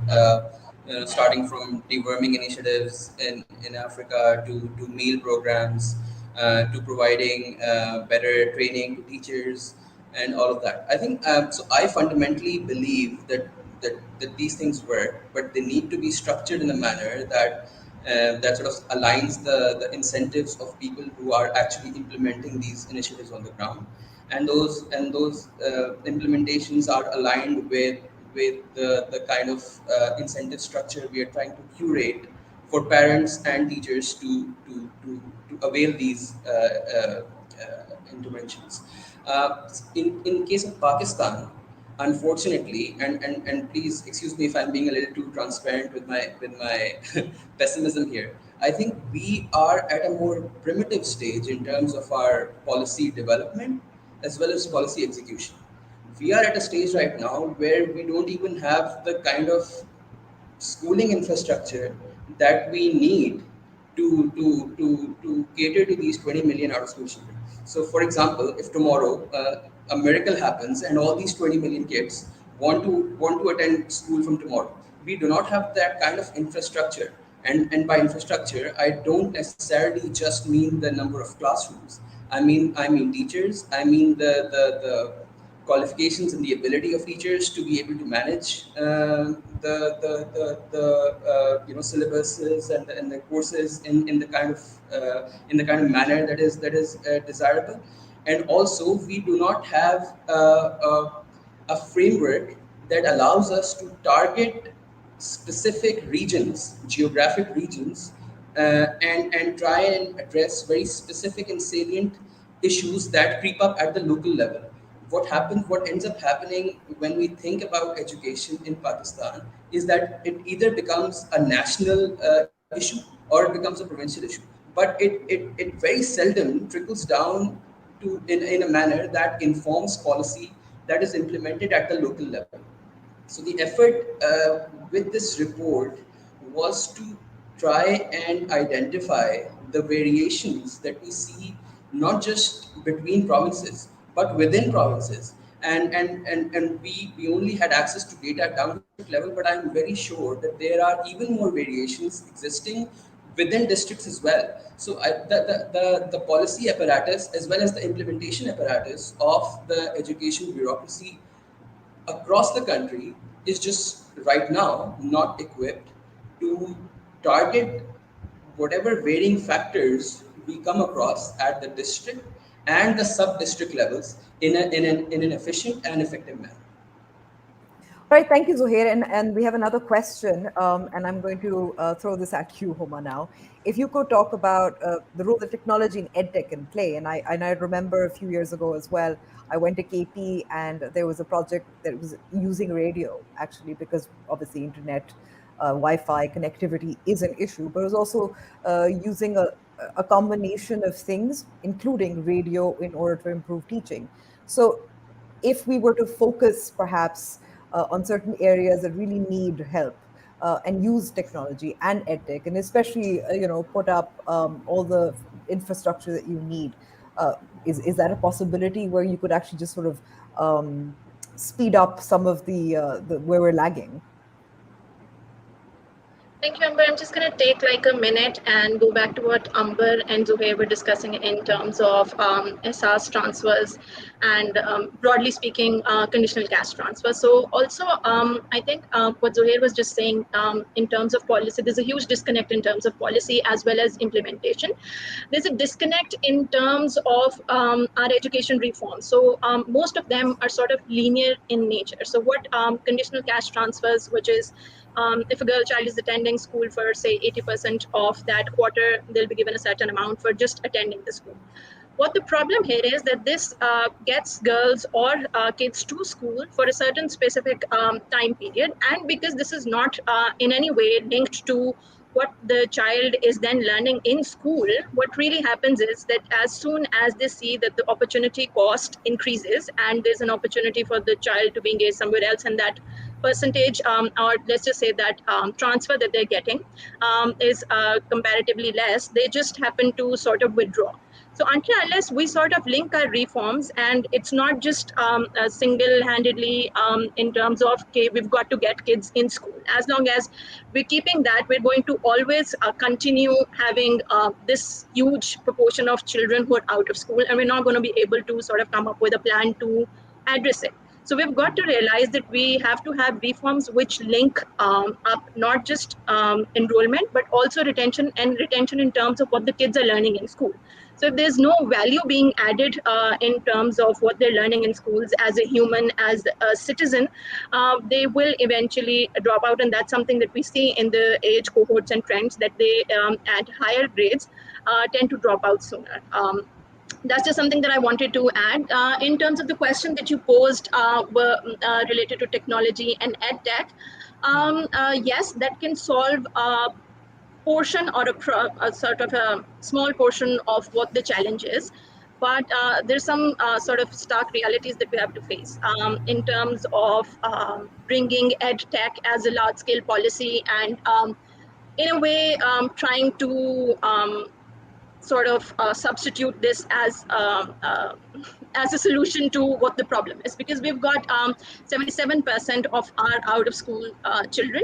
starting from deworming initiatives in Africa to meal programs, to providing better training to teachers and all of that. I think so. I fundamentally believe that these things work, but they need to be structured in a manner that sort of aligns the incentives of people who are actually implementing these initiatives on the ground, and those implementations are aligned with the kind of incentive structure we are trying to curate for parents and teachers to avail these interventions. In case of Pakistan, unfortunately, and please excuse me if I'm being a little too transparent with my pessimism here. I think we are at a more primitive stage in terms of our policy development as well as policy execution. We are at a stage right now where we don't even have the kind of schooling infrastructure that we need to cater to these 20 million out of school children. So, for example, if tomorrow a miracle happens and all these 20 million kids want to attend school from tomorrow, we do not have that kind of infrastructure. And by infrastructure, I don't necessarily just mean the number of classrooms. I mean teachers. I mean the qualifications and the ability of teachers to be able to manage the syllabuses and the courses in the kind of manner that is desirable. And also, we do not have a framework that allows us to target specific regions, geographic regions, and try and address very specific and salient issues that creep up at the local level. What ends up happening when we think about education in Pakistan is that it either becomes a national issue or it becomes a provincial issue. but it very seldom trickles down to in a manner that informs policy that is implemented at the local level. So the effort with this report was to try and identify the variations that we see not just between provinces but within provinces. And we only had access to data at down district level, but I'm very sure that there are even more variations existing within districts as well. So the policy apparatus as well as the implementation apparatus of the education bureaucracy across the country is just right now not equipped to target whatever varying factors we come across at the district and the sub-district levels in an efficient and effective manner.
All right, thank you, Zuhair. And we have another question, and I'm going to throw this at you, Homa, now. If you could talk about the role that technology in EdTech can play, and I remember a few years ago as well, I went to KP and there was a project that was using radio, actually, because obviously internet, Wi-Fi connectivity is an issue, but it was also using a combination of things, including radio, in order to improve teaching. So if we were to focus perhaps on certain areas that really need help and use technology and edtech, and especially put up all the infrastructure that you need, is that a possibility where you could actually just sort of speed up some of the where we're lagging?
Thank you, Amber. I'm just going to take like a minute and go back to what Amber and Zuhair were discussing in terms of SRs transfers and broadly speaking, conditional cash transfers. So also, I think what Zuhair was just saying in terms of policy, there's a huge disconnect in terms of policy as well as implementation. There's a disconnect in terms of our education reforms. So most of them are sort of linear in nature. So what conditional cash transfers, which is if a girl child is attending school for say 80% of that quarter, they'll be given a certain amount for just attending the school. What the problem here is that this gets girls or kids to school for a certain specific time period, and because this is not in any way linked to what the child is then learning in school, what really happens is that as soon as they see that the opportunity cost increases and there's an opportunity for the child to be engaged somewhere else, and that percentage or let's just say that transfer that they're getting is comparatively less, they just happen to sort of withdraw. So until unless we sort of link our reforms, and it's not just single-handedly in terms of, okay, we've got to get kids in school. As long as we're keeping that, we're going to always continue having this huge proportion of children who are out of school, and we're not going to be able to sort of come up with a plan to address it. So we've got to realize that we have to have reforms which link up not just enrollment, but also retention, and retention in terms of what the kids are learning in school. So if there's no value being added in terms of what they're learning in schools as a human, as a citizen, they will eventually drop out. And that's something that we see in the age cohorts and trends, that they at higher grades tend to drop out sooner. That's just something that I wanted to add. In terms of the question that you posed were related to technology and edtech, yes, that can solve portion or a sort of a small portion of what the challenge is, but there's some sort of stark realities that we have to face in terms of bringing edtech as a large-scale policy, and in a way trying to sort of substitute this as a solution to what the problem is, because we've got 77% of our out-of-school children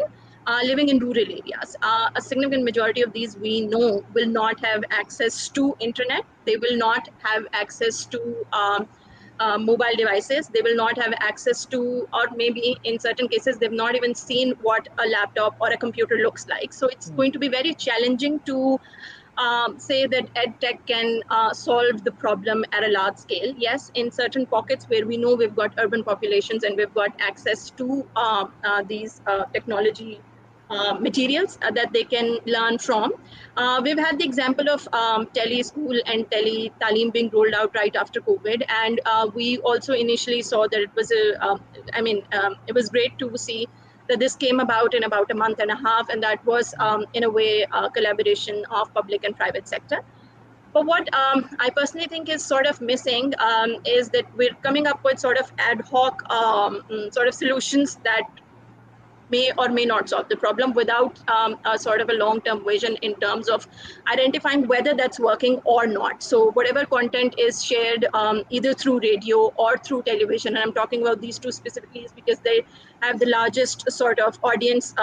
living in rural areas. A significant majority of these, we know, will not have access to internet. They will not have access to mobile devices. They will not have access to, or maybe in certain cases, they've not even seen what a laptop or a computer looks like. So it's going to be very challenging to say that EdTech can solve the problem at a large scale. Yes, in certain pockets where we know we've got urban populations and we've got access to these technology materials that they can learn from. We've had the example of tele-school and tele-talim being rolled out right after COVID. And we also initially saw that it was it was great to see that this came about in about a month and a half, and that was in a way a collaboration of public and private sector. But what I personally think is sort of missing is that we're coming up with sort of ad hoc sort of solutions that may or may not solve the problem without a sort of a long-term vision in terms of identifying whether that's working or not. So whatever content is shared either through radio or through television, and I'm talking about these two specifically is because they have the largest sort of audience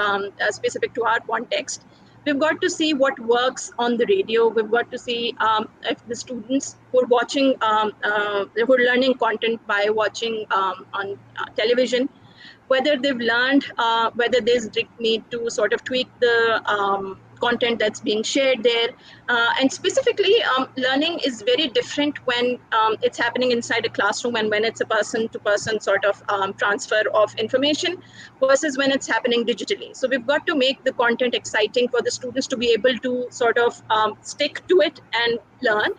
specific to our context. We've got to see what works on the radio. We've got to see if the students who are watching, who are learning content by watching on television, whether they've learned, whether there's need to sort of tweak the content that's being shared there. And specifically, learning is very different when it's happening inside a classroom and when it's a person-to-person sort of transfer of information versus when it's happening digitally. So we've got to make the content exciting for the students to be able to sort of stick to it and learn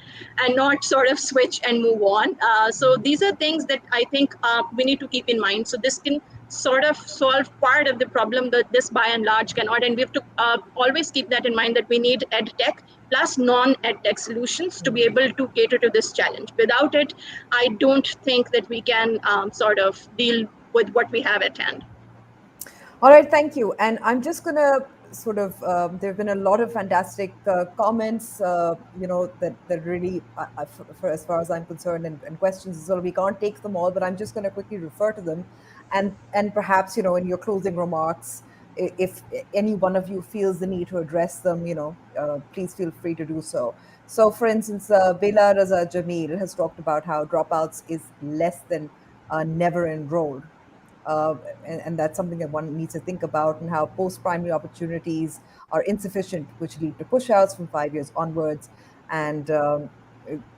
and not sort of switch and move on. So these are things that I think we need to keep in mind. So this can sort of solve part of the problem that this by and large cannot, and we have to always keep that in mind that we need Edtech plus non-Edtech solutions to be able to cater to this challenge. Without it, I don't think that we can sort of deal with what we have at hand.
All right, thank you. And I'm just going to sort of, there have been a lot of fantastic comments, that really, for as far as I'm concerned, and questions as well. We can't take them all, but I'm just going to quickly refer to them. And perhaps, in your closing remarks, if any one of you feels the need to address them, please feel free to do so. So, for instance, Bela Raza Jamil has talked about how dropouts is less than never enrolled. And that's something that one needs to think about, and how post-primary opportunities are insufficient, which lead to push-outs from 5 years onwards, and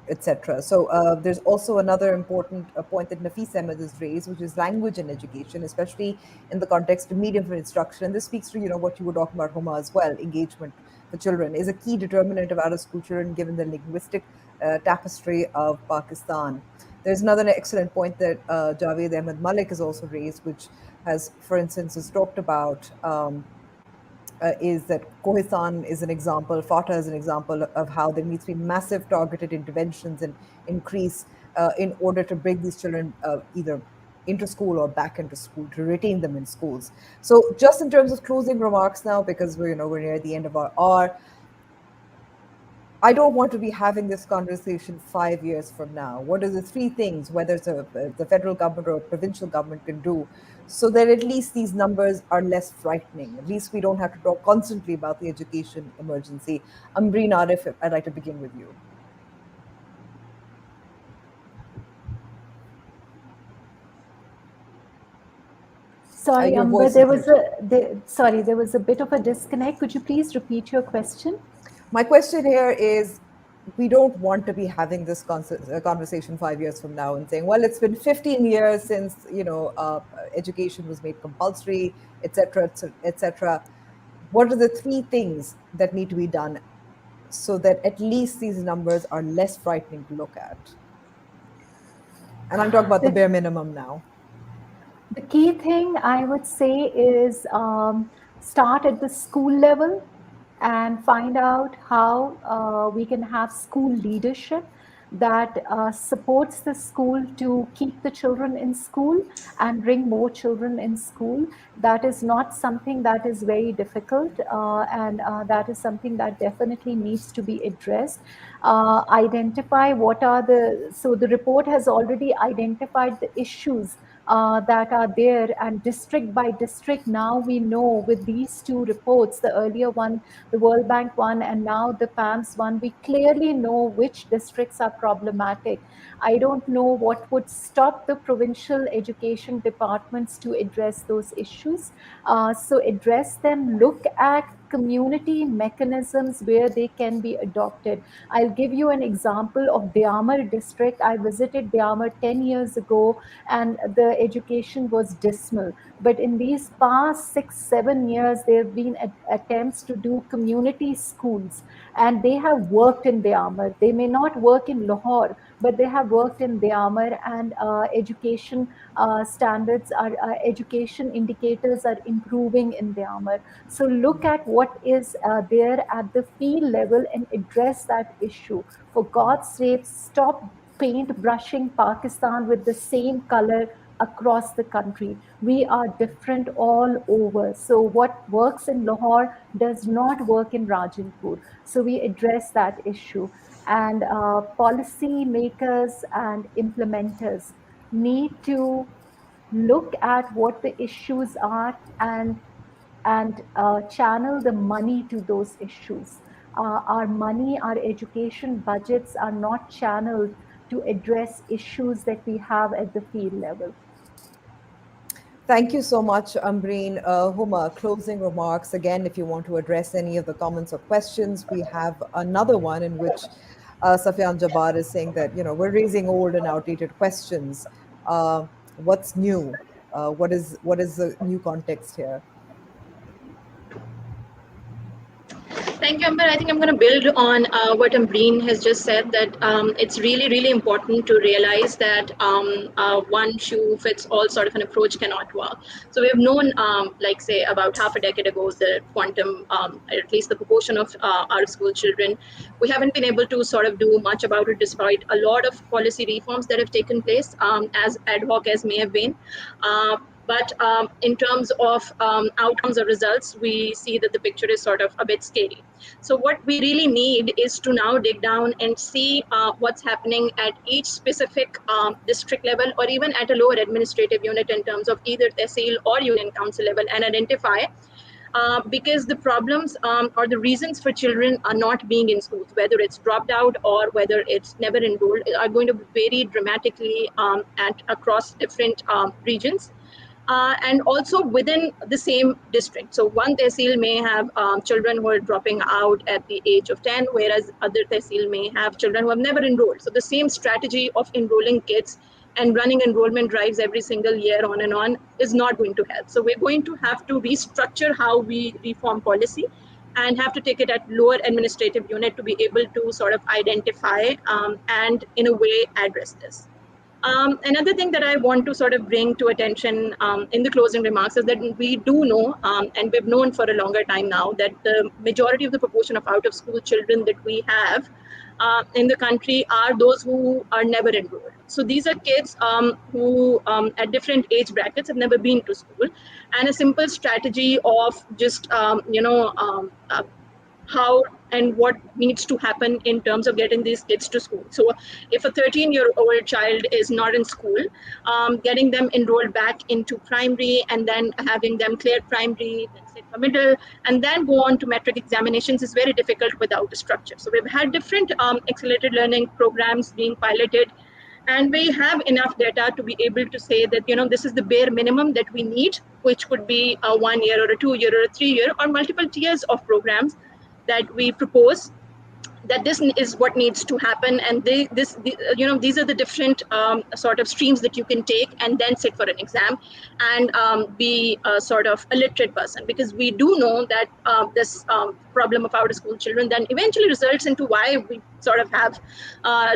etc. So there's also another important point that Nafis Ahmed has raised, which is language and education, especially in the context of medium for instruction. And this speaks to what you were talking about, Huma, as well. Engagement for children is a key determinant of out-of-school children, given the linguistic tapestry of Pakistan. There's another excellent point that Javed Ahmed Malik has also raised, which has, for instance, has talked about is that Kohisan is an example, FATA is an example of how there needs to be massive targeted interventions and increase in order to bring these children either into school or back into school, to retain them in schools. So just in terms of closing remarks now, because we're near the end of our hour, I don't want to be having this conversation 5 years from now. What are the three things, whether it's the federal government or a provincial government, can do so that at least these numbers are less frightening? At least we don't have to talk constantly about the education emergency. Ambreen Arif, I'd like to begin with you.
Sorry, Amber, there was a bit of a disconnect. Could you please repeat your question?
My question here is, we don't want to be having this conversation 5 years from now and saying, well, it's been 15 years since education was made compulsory, etc., etc. What are the three things that need to be done so that at least these numbers are less frightening to look at? And I'm talking about the bare minimum now.
The key thing I would say is start at the school level and find out how we can have school leadership that supports the school to keep the children in school and bring more children in school. That is not something that is very difficult, and that is something that definitely needs to be addressed. Identify what are the report has already identified the issues that are there, and district by district now we know with these two reports, the earlier one, the World Bank one, and now the PAMS one, we clearly know which districts are problematic. I don't know what would stop the provincial education departments to address those issues. So address them, look at community mechanisms where they can be adopted. I'll give you an example of Diamar district. I visited Diamar 10 years ago and the education was dismal. But in these past 6-7 years, there have been attempts to do community schools, and they have worked in Diamar. They may not work in Lahore, but they have worked in Myanmar, and education standards are, education indicators are improving in Myanmar. So look at what is there at the field level and address that issue. For God's sake, stop paint brushing Pakistan with the same color across the country. We are different all over. So what works in Lahore does not work in Rajanpur. So we address that issue. And policy makers and implementers need to look at what the issues are, and channel the money to those issues. Our money, our education budgets are not channeled to address issues that we have at the field level.
Thank you so much, Ambreen. Huma, closing remarks. Again, if you want to address any of the comments or questions, we have another one in which Safyan Jabbar is saying that, we're raising old and outdated questions. What's new? What is the new context here?
Thank you, Amber. I think I'm going to build on what Ambreen has just said, that it's really, really important to realize that one shoe fits all sort of an approach cannot work. So we have known, like say about half a decade ago, the quantum, at least the proportion of out-of-school children, we haven't been able to sort of do much about it despite a lot of policy reforms that have taken place, as ad hoc as may have been. But in terms of outcomes or results, we see that the picture is sort of a bit scary. So what we really need is to now dig down and see what's happening at each specific district level, or even at a lower administrative unit in terms of either tehsil or union council level, and identify because the problems or the reasons for children are not being in schools, whether it's dropped out or whether it's never enrolled, are going to vary dramatically across different regions. And also within the same district. So one tehsil may have children who are dropping out at the age of 10, whereas other tehsil may have children who have never enrolled. So the same strategy of enrolling kids and running enrollment drives every single year on and on is not going to help. So we're going to have to restructure how we reform policy and have to take it at lower administrative unit to be able to sort of identify and in a way address this. Another thing that I want to sort of bring to attention in the closing remarks is that we do know, and we've known for a longer time now, that the majority of the proportion of out-of-school children that we have in the country are those who are never enrolled. So these are kids who at different age brackets have never been to school, and a simple strategy of just how and what needs to happen in terms of getting these kids to school. So if a 13-year-old child is not in school, getting them enrolled back into primary and then having them clear primary, then sit for middle, and then go on to metric examinations is very difficult without a structure. So we've had different accelerated learning programs being piloted, and we have enough data to be able to say that, this is the bare minimum that we need, which could be a 1 year or a 2 year or a 3 year or multiple tiers of programs that we propose, that this is what needs to happen, and these are the different sort of streams that you can take and then sit for an exam and be a sort of a literate person, because we do know that this problem of out-of-school children then eventually results into why we sort of have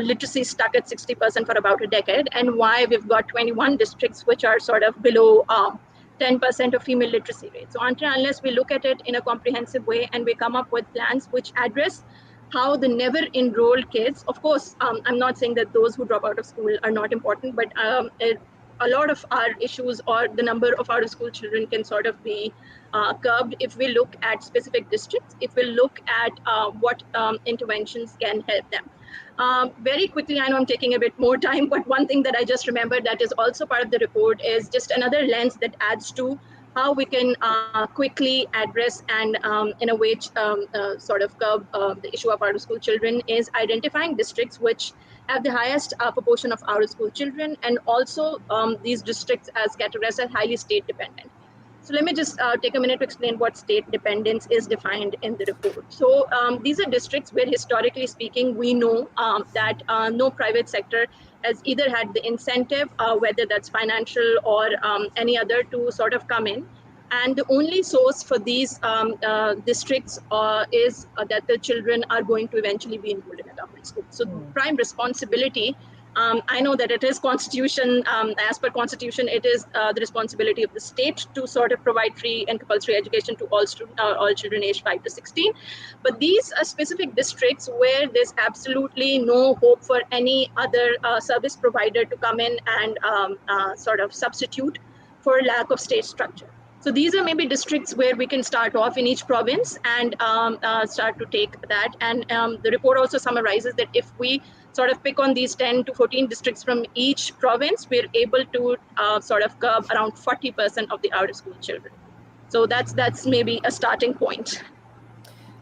literacy stuck at 60% for about a decade, and why we've got 21 districts which are sort of below 10% of female literacy rate. So unless we look at it in a comprehensive way and we come up with plans which address how the never enrolled kids, of course, I'm not saying that those who drop out of school are not important, but a lot of our issues or the number of out of school children can sort of be curbed if we look at specific districts, if we look at what interventions can help them. Very quickly, I know I'm taking a bit more time, but one thing that I just remembered that is also part of the report is just another lens that adds to how we can quickly address and in a way sort of curb the issue of out-of-school children is identifying districts which have the highest proportion of out-of-school children, and also these districts as categorized as highly state dependent. So let me just take a minute to explain what state dependence is defined in the report. So these are districts where historically speaking, we know that no private sector has either had the incentive, whether that's financial or any other, to sort of come in. And the only source for these districts is that the children are going to eventually be enrolled in a government school. So prime responsibility I know that it is constitution, as per constitution, it is the responsibility of the state to sort of provide free and compulsory education to all children aged 5 to 16. But these are specific districts where there's absolutely no hope for any other service provider to come in and sort of substitute for lack of state structure. So these are maybe districts where we can start off in each province and start to take that. And the report also summarizes that if we sort of pick on these 10 to 14 districts from each province, we're able to sort of curb around 40% of the out of school children. So that's maybe a starting point.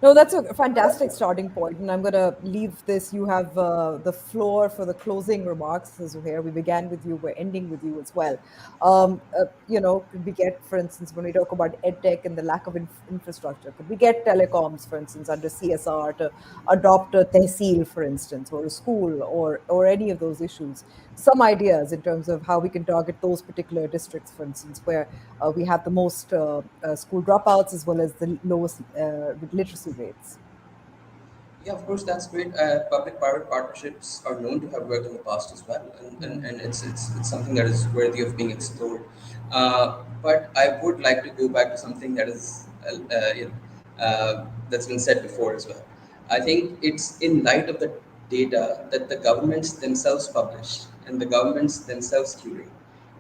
No, that's a fantastic starting point, and I'm going to leave this. You have the floor for the closing remarks, Zuhair. We began with you, we're ending with you as well. Could we get, for instance, when we talk about Edtech and the lack of infrastructure, could we get telecoms, for instance, under CSR to adopt a tehsil, for instance, or a school, or any of those issues? Some ideas in terms of how we can target those particular districts, for instance, where we have the most school dropouts as well as the lowest literacy rates.
Yeah, of course, that's great. Public-private partnerships are known to have worked in the past as well, and it's something that is worthy of being explored. But I would like to go back to something that is, that's been said before as well. I think it's in light of the data that the governments themselves publish and the governments themselves curate.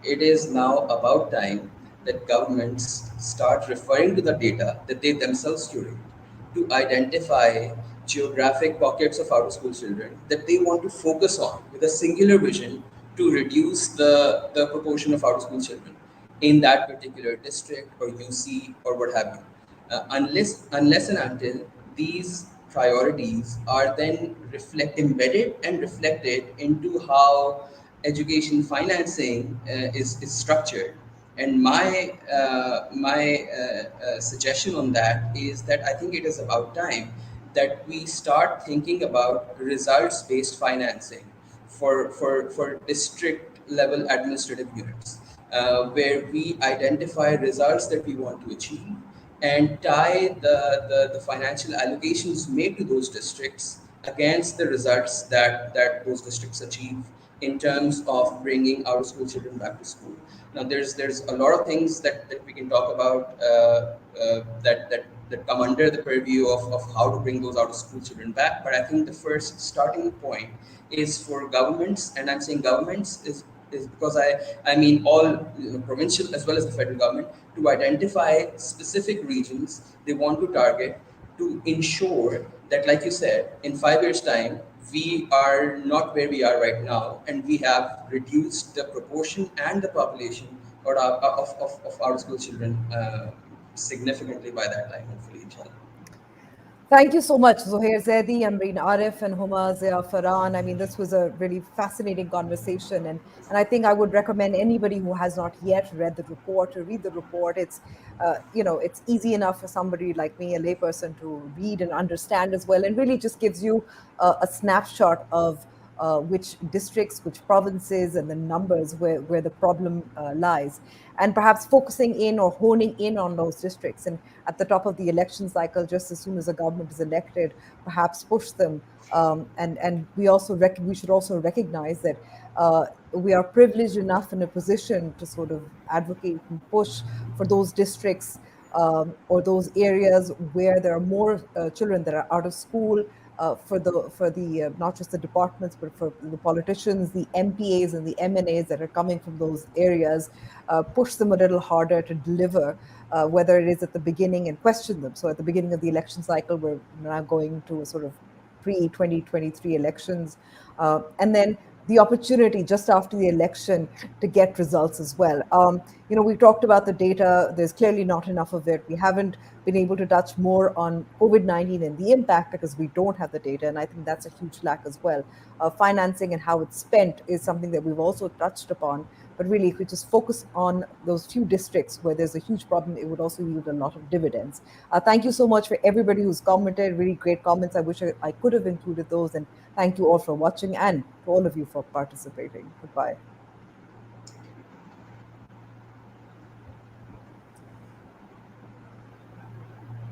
It is now about time that governments start referring to the data that they themselves curate to identify geographic pockets of out of school children that they want to focus on with a singular vision to reduce the proportion of out of school children in that particular district or UC or what have you. Unless and until these priorities are then embedded and reflected into how education financing is structured. And my suggestion on that is that I think it is about time that we start thinking about results-based financing for district level administrative units, where we identify results that we want to achieve and tie the financial allocations made to those districts against the results that those districts achieve in terms of bringing our school children back to school. Now, there's a lot of things that we can talk about that come under the purview of how to bring those out of school children back. But I think the first starting point is for governments, and I'm saying governments is because I mean all provincial as well as the federal government, to identify specific regions they want to target to ensure that, like you said, in 5 years' time, we are not where we are right now, and we have reduced the proportion and the population of our school children significantly by that time, hopefully, inshallah.
Thank you so much, Zuhair Zaidi, Amreen Arif, and Huma Zia Farhan. I mean, this was a really fascinating conversation, and I think I would recommend anybody who has not yet read the report to read the report. It's it's easy enough for somebody like me, a layperson, to read and understand as well, and really just gives you a snapshot of which districts, which provinces, and the numbers where the problem lies, and perhaps focusing in or honing in on those districts. And at the top of the election cycle, just as soon as a government is elected, perhaps push them. And we should also recognize that we are privileged enough in a position to sort of advocate and push for those districts or those areas where there are more children that are out of school. For the not just the departments, but for the politicians, the MPAs and the MNAs that are coming from those areas, push them a little harder to deliver, whether it is at the beginning, and question them. So at the beginning of the election cycle, we're now going to a sort of pre-2023 elections, and then the opportunity just after the election to get results as well. We talked about the data. There's clearly not enough of it. We haven't been able to touch more on COVID-19 and the impact because we don't have the data. And I think that's a huge lack as well. Financing and how it's spent is something that we've also touched upon. But really, if we just focus on those few districts where there's a huge problem, it would also yield a lot of dividends. Thank you so much for everybody who's commented. Really great comments. I wish I could have included those. And thank you all for watching, and to all of you for participating. Goodbye.